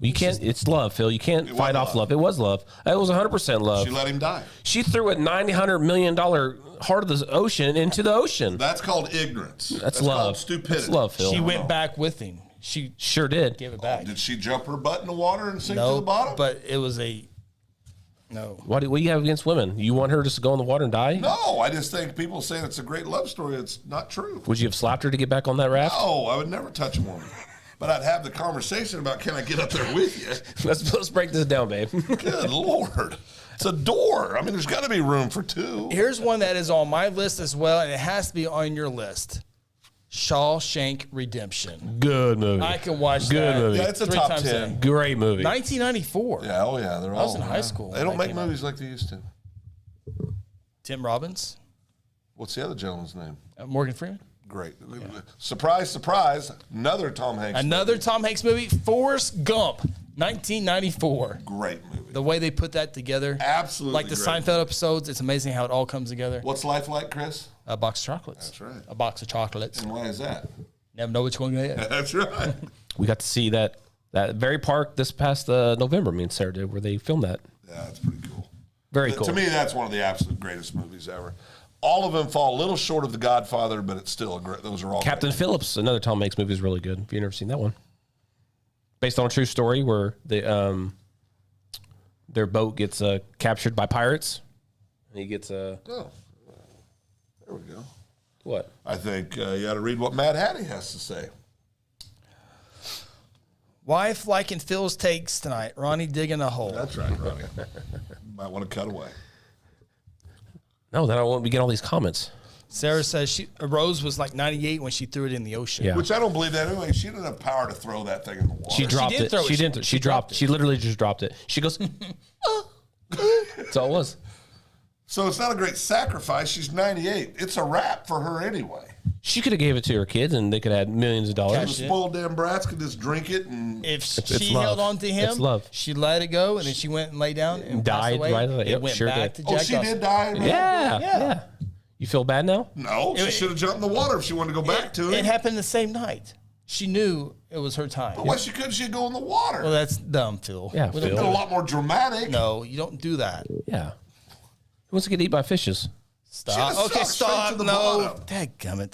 You can't. It's love, Phil. You can't fight off love. It was love. It was 100% love. She let him die. She threw a $900 million heart of the ocean into the ocean. That's called ignorance. That's love. Called stupidity. That's love, Phil. She went back with him. She Sure did. gave it back. Did she jump her butt in the water and sink to No, the bottom? but it was a no. What do you have against women? You want her just to go in the water and die? No, I just think people saying it's a great love story. It's not true. Would you have slapped her to get back on that raft? No, I would never touch a woman. But I'd have the conversation about, can I get up there with you? Let's break this down, babe. Good Lord. It's a door. I mean, there's got to be room for two. Here's one that is on my list as well, and it has to be on your list. Shawshank Redemption. Good movie. I can watch Good that. movie. Yeah, it's a 3 top times 10. Great movie. 1994. Yeah, oh yeah. They're all. I was in high school They when don't that make came out. movies like they used to. Tim Robbins, What's the other gentleman's name? Morgan Freeman. Great. Surprise, surprise. Another Tom Hanks. Another Tom Hanks movie, Forrest Gump, 1994. Great movie. The way they put that together, Absolutely like the great. Seinfeld episodes, it's amazing how it all comes together. What's life like, Chris? A box of chocolates. That's right. A box of chocolates. And why is that? Never know which one to get. That's right. We got to see that very park this past November, me and Sarah did, where they filmed that. Yeah, that's pretty cool. Very cool. To me, that's one of the absolute greatest movies ever. All of them fall a little short of The Godfather, but it's still a great. Those are all Captain great. Phillips, another Tom Hanks movie, is really good. If you've never seen that one, based on a true story where their boat gets captured by pirates, and he gets Oh, there we go. what? I think you got to read what Mad Hattie has to say. Wife liking Phil's takes tonight. Ronnie digging a hole. That's right, Ronnie. Might want to cut away. No, then I won't be getting all these comments. Sarah says Rose was like 98 when she threw it in the ocean. Yeah. Which I don't believe that anyway. She didn't have power to throw that thing in the water. She dropped did it. throw it. She didn't. She dropped. She literally just dropped it. She goes. Oh. That's all it was. So it's not a great sacrifice. She's 98. It's a wrap for her anyway. She could have gave it to her kids, and they could have had millions of The dollars. spoiled damn brats could just drink it and If it's she love. held on to him, It's love. she let it go, and then she went and lay down and passed Died away. right away. It Yep, went sure back did. to Jack she Dawson. did die. Right? Yeah. You feel bad now? No, she should have jumped in the water if she wanted to go back to It it. happened the same night. She knew it was her time. But why couldn't she go in the water? Well, that's dumb, Phil. Yeah, We don't Phil. Been a do lot more dramatic. No, you don't do that. Yeah. Who wants to get eaten by fishes? Stop. just Okay, sucked straight stop. to the No. bottom. Dadgummit.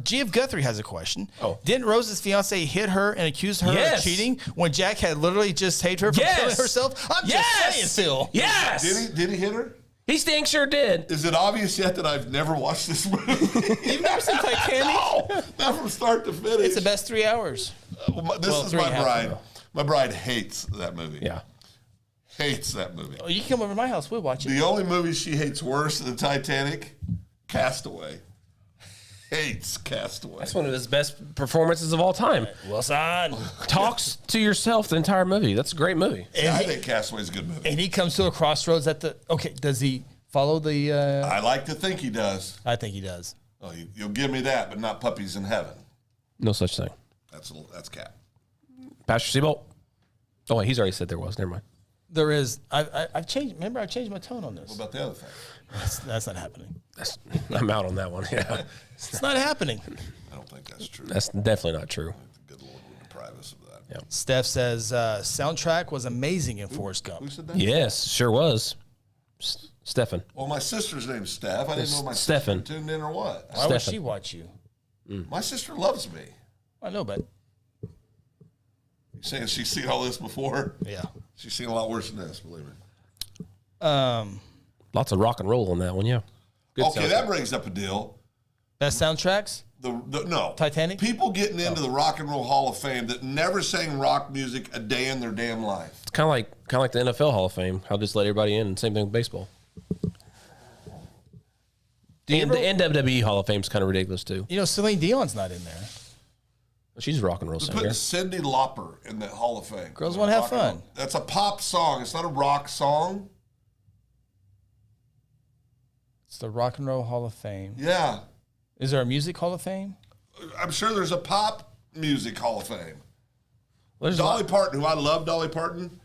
G of Guthrie has a question. Oh. Didn't Rose's fiance hit her and accuse her Yes. of cheating when Jack had literally just saved her from Yes. killing herself? I'm just saying, Phil. Yes. Did he hit her? He dang sure did. Is it obvious yet that I've never watched this movie? You've never seen Titanic? No, not from start to finish. It's the best 3 hours. This is 3.5 my bride. hours. My bride hates that movie. Yeah. Hates that movie. Oh, you can come over to my house. We'll watch it. The only movie she hates worse than Titanic, Castaway. Hates Castaway. That's one of his best performances of all time. Wilson. Talks to yourself the entire movie. That's a great movie. Yeah, I think Castaway's a good movie. And he comes to a crossroads at the. Okay, does he follow the. I like to think he does. I think he does. Oh, you'll give me that, but not Puppies in Heaven. No such thing. That's Cap. Pastor Seabolt. Oh, wait, he's already said there was. Never mind. There is. I've changed. Remember, I changed my tone on this. What about the other thing? That's not happening. I'm out on that one. Yeah. It's not happening. I don't think that's true. That's definitely not true. The good Lord would deprive us of that. Yeah. Steph says soundtrack was amazing in Forrest Gump. Who said that? Yes, sure was. Stefan. Well, my sister's name's Steph. I didn't know my Stephan. sister tuned in or what. Why would Stephan. she watch you? My sister loves me. I know, but You saying she's seen all this before? Yeah. She's seen a lot worse than this, believe me. Lots of rock and roll on that one, yeah. Good Okay, that brings up a deal. Best soundtracks? No. Titanic? People getting into the Rock and Roll Hall of Fame that never sang rock music a day in their damn life. It's kind of like the NFL Hall of Fame. I'll just let everybody in. Same thing with baseball. The WWE Hall of Fame is kind of ridiculous too. You know, Celine Dion's not in there. She's a rock and roll They're singer. putting Cyndi Lauper in the Hall of Fame. Girls want to have fun. That's a pop song. It's not a rock song. It's the Rock and Roll Hall of Fame. Yeah. Is there a music Hall of Fame? I'm sure there's a pop music Hall of Fame. Well, Dolly Parton, who I love Dolly Parton,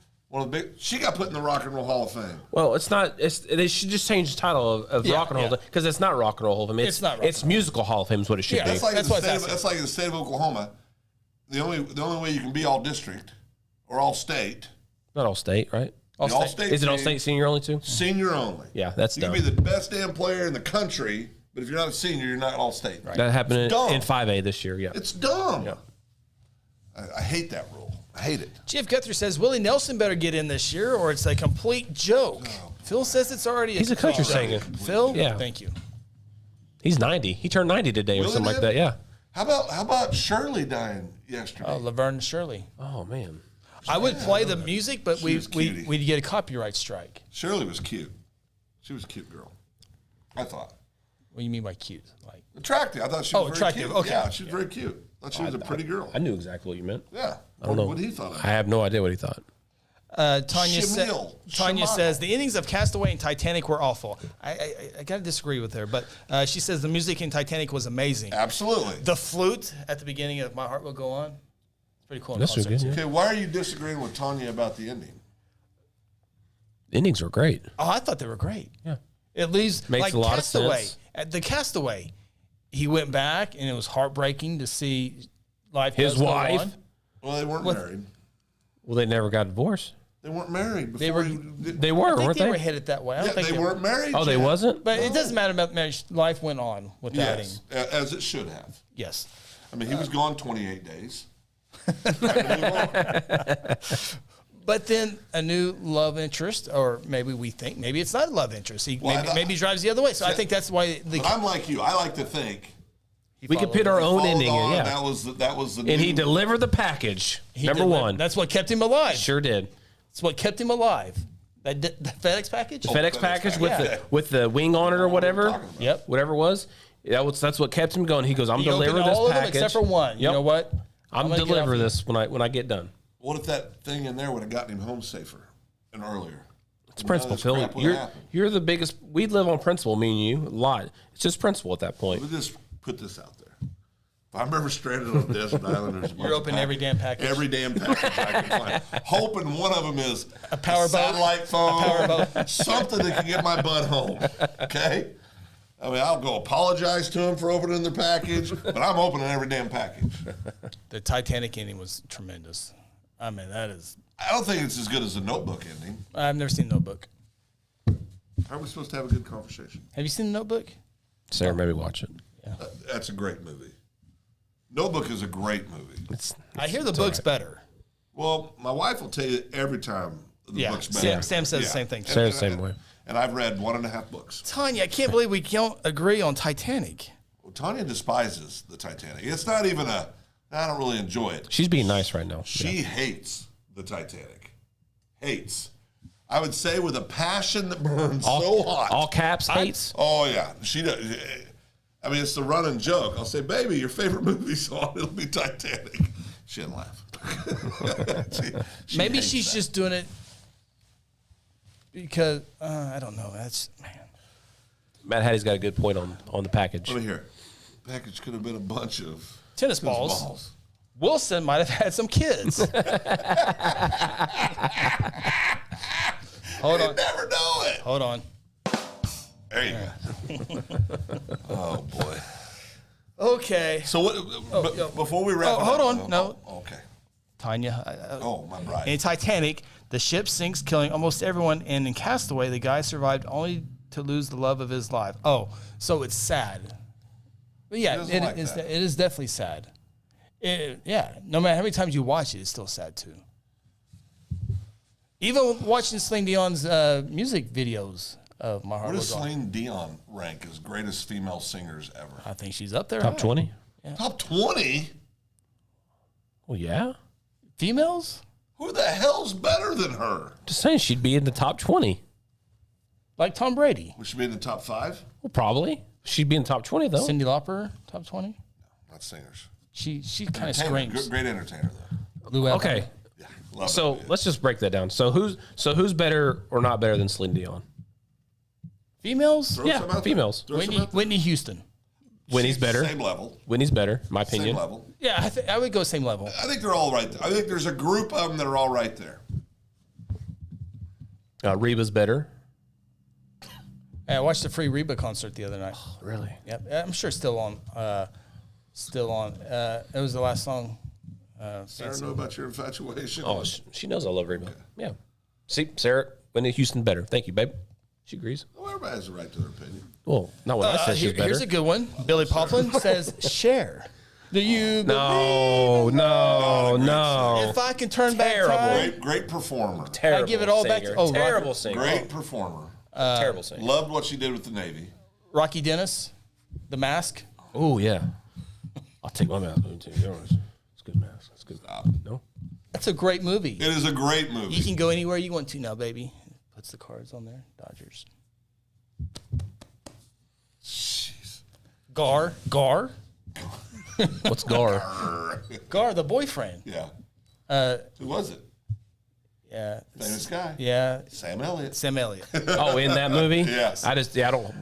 she got put in the Rock and Roll Hall of Fame. Well, it's not. They should just change the title of Rock and Roll because it's not Rock and Roll Hall of Fame. It's not. It's Musical Hall of Fame is what it should be. That's like that's like in the state of Oklahoma. The only way you can be all district or all state. Not all state, right? All state. Is it all state senior only too? Senior only. Yeah, that's dumb. You can be the best damn player in the country, but if you're not a senior, you're not all state. Right. That happened in 5A this year. Yeah, it's dumb. Yeah. I hate that rule. I hate it. Jeff Guthrie says Willie Nelson better get in this year, or it's a complete joke. Phil says it's already. He's a country singer. Phil, yeah, thank you. He's 90. He turned 90 today, or something like that. Yeah. How about Shirley dying yesterday? Oh, Laverne Shirley. Oh man. I would play the music, but we'd get a copyright strike. Shirley was cute. She was a cute girl. I thought. What do you mean by cute? Like attractive. I thought she was very attractive. cute. Okay. Yeah, she was very cute. I thought she was a pretty girl. I knew exactly what you meant. Yeah. I don't know what he thought of it. I have no idea what he thought. Tanya says the endings of Castaway and Titanic were awful. I got to disagree with her, but she says the music in Titanic was amazing. Absolutely. The flute at the beginning of My Heart Will Go On. It's pretty cool. That's good. Yeah. Okay, why are you disagreeing with Tanya about the ending? The endings were great. Oh, I thought they were great. Yeah. It leaves Makes like a lot Castaway. of sense. At the Castaway, he went back, and it was heartbreaking to see life. His wife. Well, they weren't married. Well, they never got divorced. They weren't married. They were. They were, I think weren't they they? were headed that way. I don't think they weren't married. Oh, they wasn't. But it doesn't matter about marriage. Life went on without him. Yes, as it should have. Yes. I mean, he was gone 28 days. But then a new love interest, or maybe we think maybe it's not a love interest. Maybe he drives the other way. So I think that's why. But I'm like you. I like to think we could put our own ending in. Yeah, that was the. And he delivered the package. Number one. That's what kept him alive. Sure did. That's what kept him alive. The FedEx package. The FedEx package with the wing on it or whatever. Yep. Whatever it was. That's what kept him going. He goes, I'm delivering this all package of them except for one. Yep. You know what? I'm delivering this when I get done. What if that thing in there would have gotten him home safer and earlier? It's principle, Phil. You're the biggest. We live on principle, me and you, a lot. It's just principle at that point. Let me just put this out there. If I'm ever stranded on a desert island, you're opening every damn package. Every damn package I can find. Hoping one of them is a power satellite phone, a power boat, something that can get my butt home. Okay? I mean, I'll go apologize to them for opening their package, but I'm opening every damn package. The Titanic ending was tremendous. I mean, that is. I don't think it's as good as the Notebook ending. I've never seen Notebook. How are we supposed to have a good conversation? Have you seen the Notebook? Sarah, maybe watch it. Yeah. That's a great movie. Notebook is a great movie. I hear the book's better. Well, my wife will tell you every time the book's better. Sam says the same thing. Sarah's the same way. And I've read 1.5 books. Tanya, I can't believe we don't agree on Titanic. Well, Tanya despises the Titanic. It's not even I don't really enjoy it. She's being nice right now. She hates the Titanic. Hates. I would say with a passion that burns so hot. All caps, hates? Oh, yeah. She does. I mean, it's the running joke. I'll say, baby, your favorite movie's on. It'll be Titanic. She didn't laugh. Maybe she's just doing it because, I don't know. That's, man. Matt Hattie's got a good point on the package. Let me hear. Package could have been a bunch of tennis balls. Wilson might have had some kids. Hold on. Never know it. Hold on. There you go. Oh, boy. Okay. So what? Before we wrap. Hold on. No. Okay. Tanya. My bride. In Titanic, the ship sinks, killing almost everyone, and in Castaway, the guy survived only to lose the love of his life. Oh, so it's sad. But yeah, it is definitely sad. Yeah, no matter how many times you watch it, it's still sad too. Even watching Celine Dion's music videos of My Heart Where does Goes On. Celine Dion rank as greatest female singers ever? I think she's up there. Top 20? Yeah. Top 20? Well, yeah. Females? Who the hell's better than her? Just saying she'd be in the top 20. Like Tom Brady. Would she be in the top 5? Well, probably. She'd be in the top 20, though. Cyndi Lauper, top 20. Not singers. She kind of Entertainer. screams. Great entertainer, though. Lou Alcott. Okay. Yeah, love So it. let's just break that down. So who's better or not better than Celine Dion? Females? Throw Yeah, some out there. females. Throw some out there. Whitney Houston. Whitney's better. Same level. Whitney's better, my Same opinion. level. Yeah, I would go same level. I think they're all right there. I think there's a group of them that are all right there. Reba's better. I watched the free Reba concert the other night. Really? Yep, I'm sure still on. It was the last song. Sarah, know about your infatuation? Oh, she knows I love Reba. Yeah. See, Sarah, Whitney Houston better. Thank you, babe. She agrees. Well, everybody has a right to their opinion. Well, not what I said she's better. Here's a good one. Billy Poplin says, "Share." Do you No. If I can turn Terrible. back time, Great performer. Terrible I give it all back to- singer. oh, Terrible Rocky. singer. Great performer. Terrible singer. Loved what she did with the Navy. Rocky Dennis, The Mask. Oh, yeah. I'll take my mask. Let me take yours. It's a good mask. It's good. No? That's a great movie. It is a great movie. You can go anywhere you want to now, baby. Puts the cards on there. Dodgers. Jeez. Gar. What's Gar? Gar, the boyfriend. Yeah. Who was it? Yeah. Famous guy. Yeah. Sam Elliott. Sam Elliott. Oh, in that movie? Yes. I don't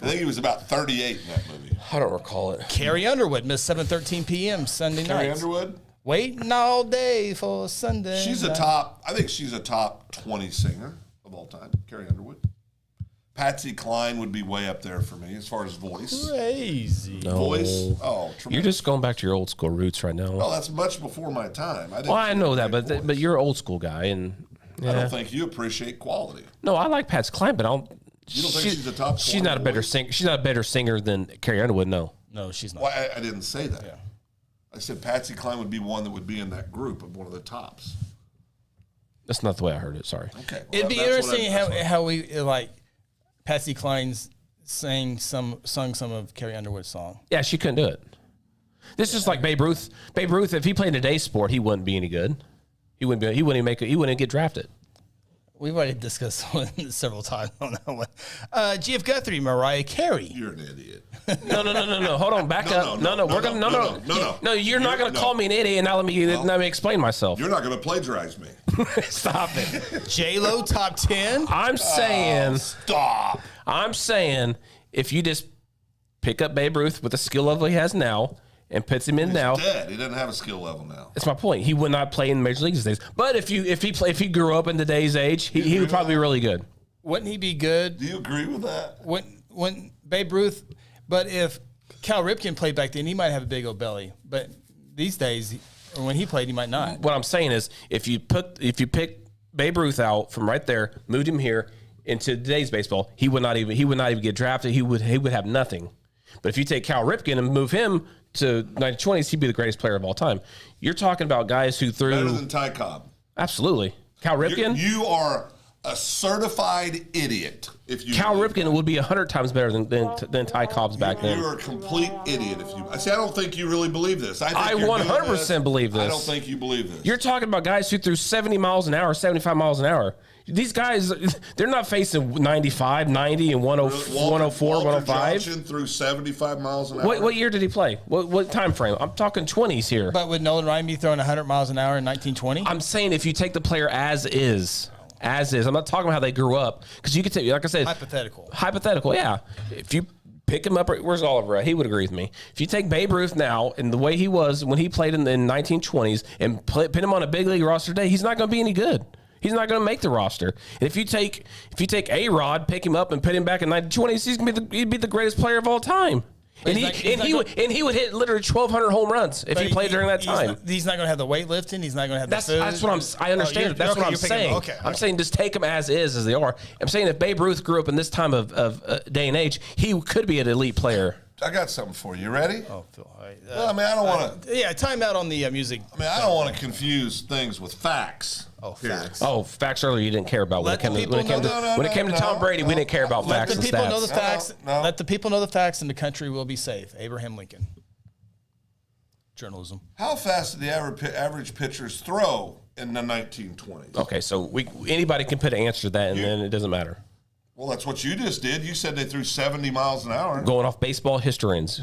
I think he was about 38 in that movie. I don't recall it. Carrie Underwood missed 7:13 p.m. Sunday Carrie night. Underwood. Waiting all day for Sunday. I think she's a top 20 singer of all time. Carrie Underwood. Patsy Cline would be way up there for me as far as voice. Crazy. No. Voice. Oh, tremendous. You're just going back to your old school roots right now. Oh, that's much before my time. I think Well, I she's know a that, great voice. but you're an old school guy, and I don't think you appreciate quality. no, I like Patsy Cline, but I don't. You don't think she's a top She's not a 20 better voice? singer. She's not a better singer than Carrie Underwood. No, No, she's not. Well, I didn't say that. I said Patsy Cline would be one that would be in that group of one of the tops. that's not the way I heard it. Sorry. Okay. Well, It'd be that's what interesting how we like Patsy Cline's sung some of Carrie Underwood's song. Yeah, she couldn't do it. This is like Babe Ruth. Babe Ruth, if he played today's sport, he wouldn't be any good. He wouldn't even get drafted. We've already discussed one several times on that one. GF Guthrie, Mariah Carey. You're an idiot. No. Hold on, back up. No, you're not going to call me an idiot and not let me explain myself. You're not going to plagiarize me. Stop it. J-Lo, top 10. I'm saying. Stop. I'm saying if you just pick up Babe Ruth with the skill level he has now and puts him in now, Dead. He doesn't have a skill level now. that's my point. He would not play in the major leagues these days. But if he grew up in today's age, he would probably be really good. Wouldn't he be good? Do you agree with that? When Babe Ruth, but if Cal Ripken played back then, he might have a big old belly. But these days, or when he played, he might not. What I'm saying is, if you pick Babe Ruth out from right there, moved him here into today's baseball, he would not even get drafted. He would have nothing. But if you take Cal Ripken and move him to 1920s, he'd be the greatest player of all time. You're talking about guys who threw Better than Ty Cobb. Absolutely. Cal Ripken. You are a certified idiot. If you Cal believe Ripken would be 100 times better than Ty Cobb's back then. You're a complete idiot if you. See, I don't think you really believe this. I I think you're 100% believe this. I don't think you believe this. You're talking about guys who threw 70 miles an hour, 75 miles an hour. These guys, they're not facing 95, 90, and 104, 105. Johnson threw 75 miles an hour. What year did he play? What time frame? I'm talking 20s here. But would Nolan Ryan be throwing 100 miles an hour in 1920? I'm saying if you take the player as is. I'm not talking about how they grew up, because you could take, like I said, hypothetical. Yeah. If you pick him up, where's Oliver at? He would agree with me. If you take Babe Ruth now and the way he was when he played in the 1920s and put him on a big league roster today, he's not going to be any good. He's not going to make the roster. And if you take A-Rod, pick him up and put him back in 1920s, he'd be the greatest player of all time. And he would hit literally 1,200 home runs if he played during that time. He's not going to have the weightlifting. He's not going to have the food. That's what I understand. That's what I'm saying. I'm saying just take them as they are. I'm saying if Babe Ruth grew up in this time of day and age, he could be an elite player. got something for you. Ready? Oh, Phil. All right. Well, I mean, I don't want to. Yeah, time out on the music. I mean, I don't want to confuse things with facts. Oh, here. facts. Oh, facts earlier you didn't care about when it came to Tom Brady. We didn't care about Let facts the and people know the stats. facts. No. Let the people know the facts, and the country will be safe. Abraham Lincoln. Journalism. How fast did the average pitchers throw in the 1920s? Okay, so anybody can put an answer to that, and then it doesn't matter. Well, that's what you just did. You said they threw 70 miles an hour. Going off baseball historians,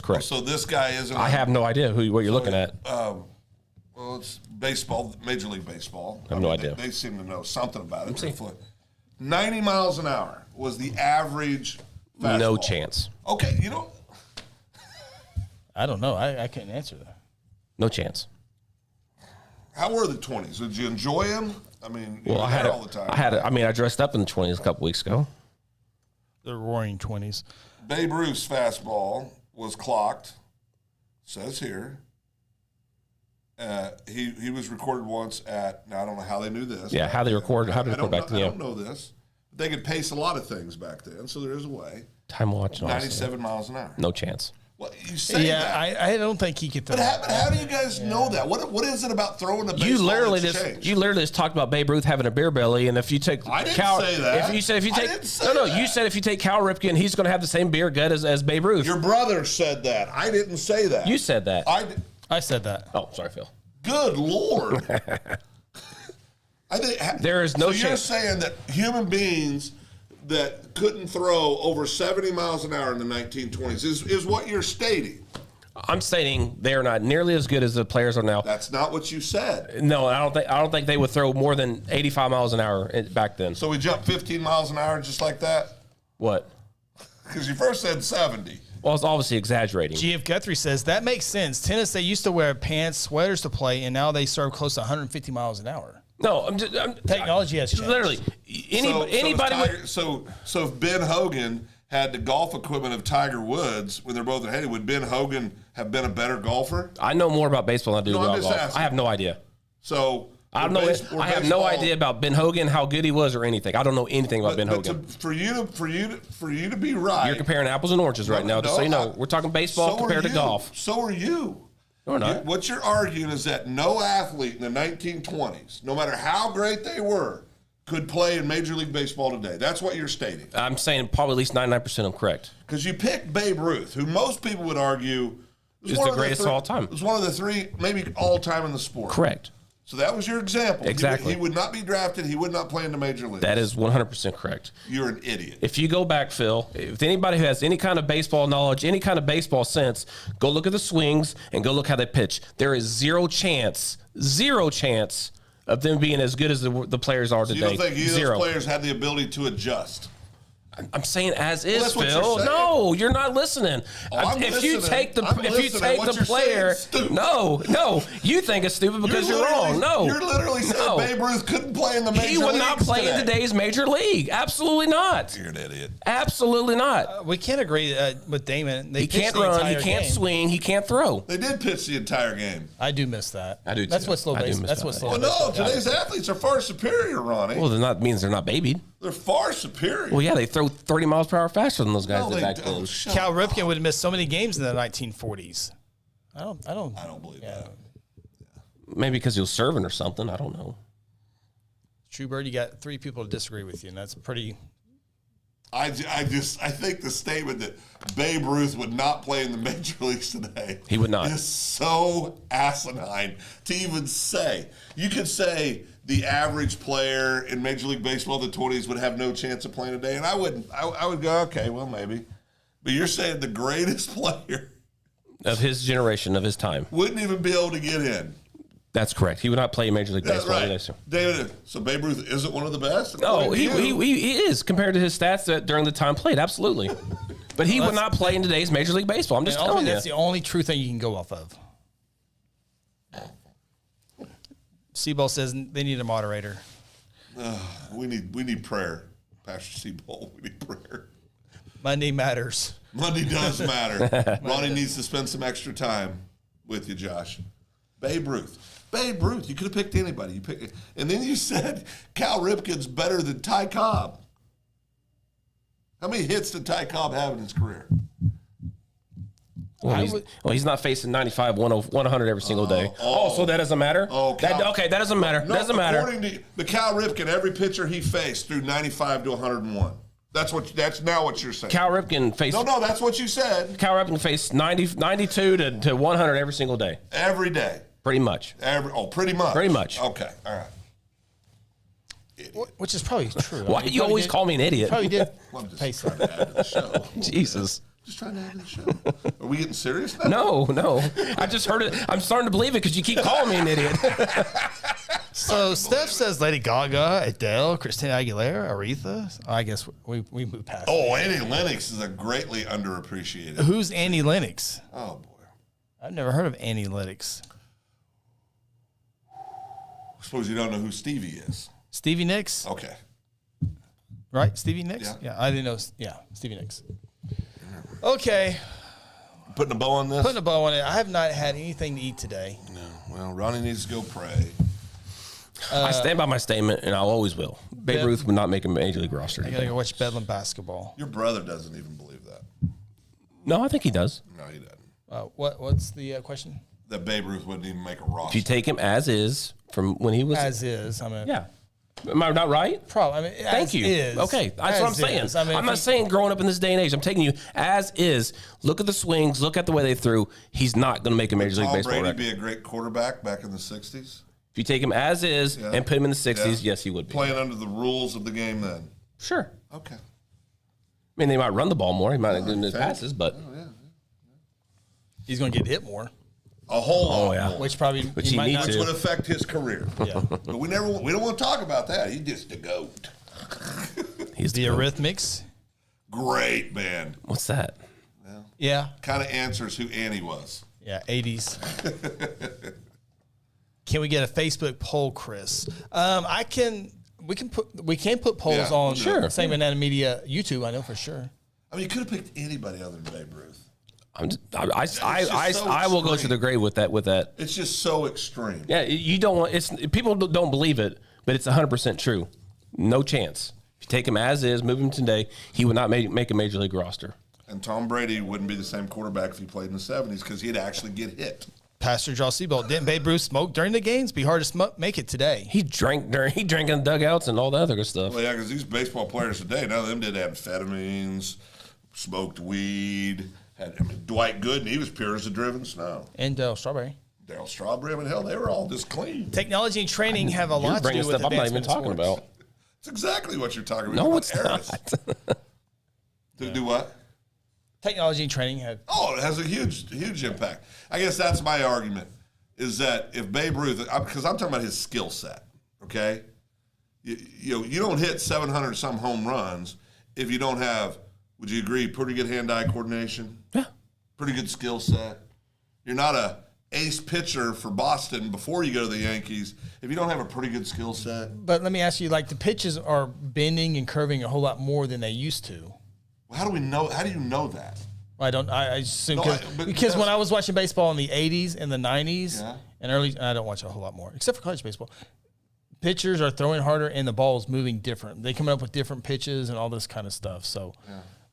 correct. So this guy isn't. I have no idea what you're looking at. Well, it's baseball, Major League Baseball. I have no idea. They seem to know something about it. 90 miles an hour was the average fastball. No chance. Okay, you know. I don't know. I can't answer that. No chance. How were the 20s? Did you enjoy them? I mean, you Well, were there all the time. I dressed up in the 20s a couple weeks ago. The roaring 20s. Babe Ruth's fastball was clocked. Says here. He was recorded once at. Now I don't know how they knew this. Yeah, how they record back then. I Yeah, don't know this. They could pace a lot of things back then, so there is a way. time watch. 97 miles an hour. No chance. Well, you say that. I don't think he could throw. But how do you guys know that? What is it about throwing a baseball? You literally that's just talked about Babe Ruth having a beer belly, and if you take I didn't say that. If you say I didn't say no, that. you said if you take Cal Ripken, he's going to have the same beer gut as Babe Ruth. Your brother said that. I didn't say that. You said that. I said that. Oh, sorry, Phil. Good Lord. I think There is no so you're chance. saying that human beings that couldn't throw over 70 miles an hour in the 1920s is what you're stating. I'm stating they are not nearly as good as the players are now. That's not what you said. No, I don't think they would throw more than 85 miles an hour back then. So we jumped 15 miles an hour just like that? What? Because you first said 70. Well, it's obviously exaggerating. GF Guthrie says that makes sense. Tennis, they used to wear pants, sweaters to play, and now they serve close to 150 miles an hour. No, Technology has changed. Literally, anybody would. So if Ben Hogan had the golf equipment of Tiger Woods when they're both ahead, would Ben Hogan have been a better golfer? I know more about baseball than I do No, I'm about just golf. asking. I have no idea. So I don't know. I have no idea about Ben Hogan, how good he was, or anything. I don't know anything about Ben Hogan. For you to be right, You're comparing apples and oranges right now. Just so you know, we're talking baseball compared to golf. So are you. No, we're not. What you're arguing is that no athlete in the 1920s, no matter how great they were, could play in Major League Baseball today. That's what you're stating. I'm saying probably at least 99% I'm correct. Because you picked Babe Ruth, who most people would argue is the greatest of all time. Was one of the three, maybe all time in the sport. Correct. So that was your example. Exactly. He would not be drafted. He would not play in the major leagues. That is 100% correct. You're an idiot. If you go back, Phil, if anybody who has any kind of baseball knowledge, any kind of baseball sense, go look at the swings and go look how they pitch. There is zero chance of them being as good as the players are today. You don't think either Zero. of those players had the ability to adjust? I'm saying as is, that's what Phil. you're saying. No, you're not listening. I'm if you listening. take the I'm if you listening. take What the you're player, saying is stupid. no, you think it's stupid because you're wrong. No, You're literally saying Babe Ruth couldn't play in the major leagues. He would not play today. in today's major league. Absolutely not. You're an idiot. Absolutely not. We can't agree with Damon. He can't run. He can't swing. He can't throw. They did pitch the entire game. I do miss that. I do too. That's what slow I do base. miss That's that. what slow. Well, no, today's athletes are far superior, Ronnie. Well, that means they're not babied. They're far superior. Well, yeah, they throw 30 miles per hour faster than those guys did back then. Cal Ripken would have missed so many games in the 1940s. I don't believe that. Maybe because he was serving or something. I don't know. True Bird, you got 3 people to disagree with you, and that's pretty. I think the statement that Babe Ruth would not play in the major leagues today. He would not. Is so asinine to even say. You could say the average player in Major League Baseball in the 20s would have no chance of playing today, and I wouldn't. I would go, okay, well, maybe. But you're saying the greatest player Of his generation, of his time. wouldn't even be able to get in. That's correct. He would not play Major League That's Baseball right. today, sir. David, so Babe Ruth isn't one of the best? No, According to you. he is compared to his stats that during the time played. Absolutely. But he would not play in today's Major League Baseball. I'm just telling you. That's the only true thing you can go off of. Seaball says they need a moderator. We need prayer, Pastor Seabold. We need prayer. Monday matters. Monday does matter. Ronnie needs to spend some extra time with you, Josh. Babe Ruth. Babe Ruth. You could have picked anybody. And then you said Cal Ripken's better than Ty Cobb. How many hits did Ty Cobb have in his career? Well, he's not facing 95, 100 every single day. So that doesn't matter? That doesn't matter. No, doesn't matter. According to the Cal Ripken, every pitcher he faced threw 95 to 101. That's now what you're saying. Cal Ripken faced... No, that's what you said. Cal Ripken faced 92 to 100 every single day. Every day. Pretty much. Pretty much. Pretty much. Okay, all right. Idiot. Which is probably true. Why do you always call me an idiot? Probably did. Well, I'm just trying to add to the show. Jesus. Just trying to add to the show. Are we getting serious now? No. I just heard it. I'm starting to believe it because you keep calling me an idiot. So Steph says Lady Gaga, Adele, Christina Aguilera, Aretha. I guess we moved past. Annie Lennox is a greatly underappreciated. Who's Annie Lennox? Oh boy, I've never heard of Annie Lennox. I suppose you don't know who Stevie is. Stevie Nicks? Okay. Right? Stevie Nicks? Yeah, I didn't know. Yeah, Stevie Nicks. Okay. Putting a bow on this? Putting a bow on it. I have not had anything to eat today. No. Well, Ronnie needs to go pray. I stand by my statement, and I always will. Babe Ruth would not make a Major League roster. I got to go watch Bedlam basketball. Your brother doesn't even believe that. No, I think he does. No, he doesn't. What's the question? That Babe Ruth wouldn't even make a roster. If you take him as is from when he was... As is. I mean, yeah. Am I not right? Probably. I mean, Thank you. Is, okay, that's what I'm saying. I mean, I'm not saying growing up in this day and age. I'm taking you as is. Look at the swings. Look at the way they threw. He's not going to make a Major League Baseball record. Tom Brady be a great quarterback back in the 60s? If you take him as is and put him in the 60s, yes, he would be. Playing under the rules of the game then? Sure. Okay. I mean, they might run the ball more. He might not get his passes, but... He's going to get hit more. A whole lot more. Which probably he needs which to. would affect his career. Yeah. But we don't want to talk about that. He's just the GOAT. He's the Eurythmics. Great band. What's that? Well, yeah. Kind of answers who Annie was. Yeah, 80s. Can we get a Facebook poll, Chris? We can put polls on St. Banana Media YouTube, I know for sure. I mean, you could have picked anybody other than Babe Ruth. I will go to the grave with that. It's just so extreme. Yeah, you don't want people don't believe it, but it's 100% true. No chance. If you take him as is, move him today, he would not make a Major League roster. And Tom Brady wouldn't be the same quarterback if he played in the 70s because he'd actually get hit. Pastor Joel Seabolt, didn't Babe Ruth smoke during the games? Be hard to make it today. He drank in the dugouts and all the other good stuff. Well, yeah, because these baseball players today, none of them did amphetamines, smoked weed. Dwight Gooden, he was pure as the driven snow. And Darryl Strawberry. Darryl Strawberry, I mean, hell, they were all just clean. Technology and training have a lot to do with stuff I'm not even talking about. It's exactly what you're talking about. No, it's not. To do what? Technology and training have. Oh, it has a huge impact. I guess that's my argument, is that if Babe Ruth, because I'm talking about his skill set, okay? You don't hit 700-some home runs if you don't have, would you agree, pretty good hand-eye coordination? Yeah. Pretty good skill set. You're not a ace pitcher for Boston before you go to the Yankees if you don't have a pretty good skill set. But let me ask you, like, the pitches are bending and curving a whole lot more than they used to. Well, how do we know? How do you know that? Well, I assume because when I was watching baseball in the 80s and the 90s and early, I don't watch a whole lot more, except for college baseball. Pitchers are throwing harder and the ball is moving different. They coming up with different pitches and all this kind of stuff. So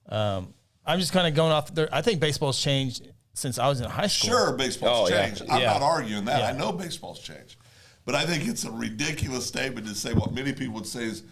I'm just kind of going off there. I think baseball's changed since I was in high school. Sure, baseball's changed. I'm not arguing that. Yeah. I know baseball's changed. But I think it's a ridiculous statement to say what many people would say is,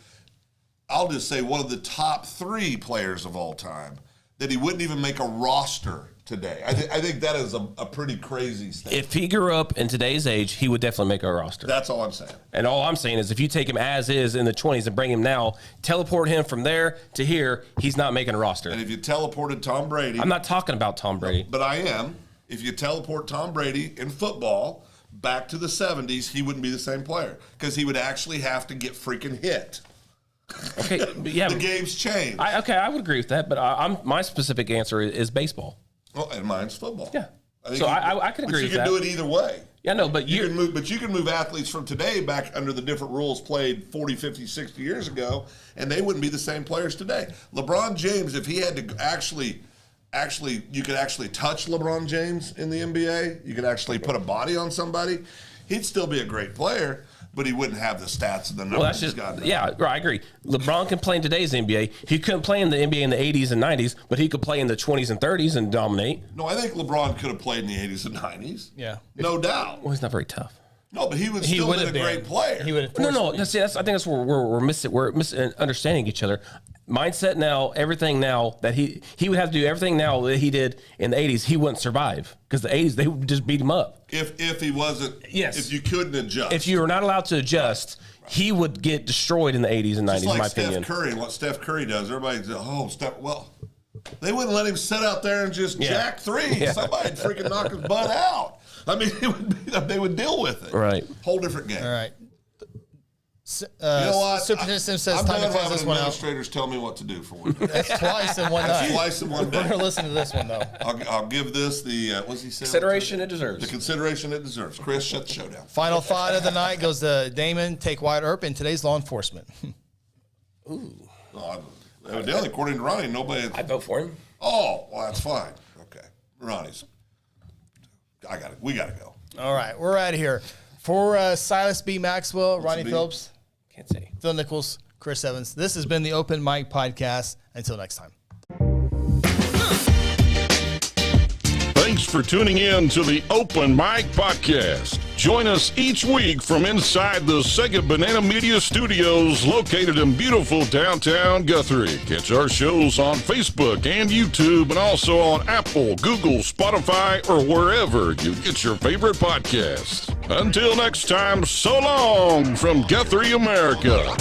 I'll just say one of the top 3 players of all time, that he wouldn't even make a roster today. I think that is a pretty crazy statement. If he grew up in today's age, he would definitely make a roster. That's all I'm saying. And all I'm saying is if you take him as is in the 20s and bring him now, teleport him from there to here, he's not making a roster. And if you teleported Tom Brady. I'm not talking about Tom Brady. But I am. If you teleport Tom Brady in football back to the 70s, he wouldn't be the same player because he would actually have to get freaking hit. Okay, yeah. The game's changed. I would agree with that, but my specific answer is baseball. Well, and mine's football. Yeah. I could agree with that. But you can do it either way. Yeah, no, but you can move athletes from today back under the different rules played 40, 50, 60 years ago, and they wouldn't be the same players today. LeBron James, if he had to actually, you could actually touch LeBron James in the NBA. You could actually put a body on somebody. He'd still be a great player. but he wouldn't have the stats and the numbers. Well, that's just right. I agree. LeBron can play in today's NBA. He couldn't play in the NBA in the 80s and 90s, but he could play in the 20s and 30s and dominate. No, I think LeBron could have played in the 80s and 90s. Yeah, no doubt. Well, he's not very tough. No, but he would still been a great player. He would have. No. See, I think that's where we're misunderstanding each other. Mindset now, everything now that he would have to do everything now that he did in the 80s. He wouldn't survive because the 80s they would just beat him up. If he wasn't, yes. If you couldn't adjust, if you were not allowed to adjust, he would get destroyed in the 80s and 90s. Just like in my Steph opinion. Curry and what Steph Curry does, everybody's Steph. Well, they wouldn't let him sit out there and just jack three. Yeah. Somebody'd freaking knock his butt out. I mean, they would deal with it. Right. Whole different game. All right. You know what? Super System says I'm time to done close having this one out. administrators tell me what to do for one day. That's twice in one night. Twice in one day. We're going to listen to this one, though. I'll give this the, what's he say? Consideration it deserves. The consideration it deserves. Chris, shut the show down. Final thought of the night goes to Damon, take Wyatt Earp in today's law enforcement. Ooh. No, evidently, according to Ronnie, nobody. I'd vote for him. Oh, well, that's fine. Okay. Ronnie's. We got to go. All right. We're out of here. For Silas B. Maxwell, Ronnie Phillips. Can't say. Phil Nichols, Chris Evans. This has been the Open Mic Podcast. Until next time. Thanks for tuning in to the Open Mic Podcast. Join us each week from inside the Second Banana Media Studios located in beautiful downtown Guthrie. Catch our shows on Facebook and YouTube and also on Apple, Google, Spotify, or wherever you get your favorite podcasts. Until next time, so long from Guthrie, America.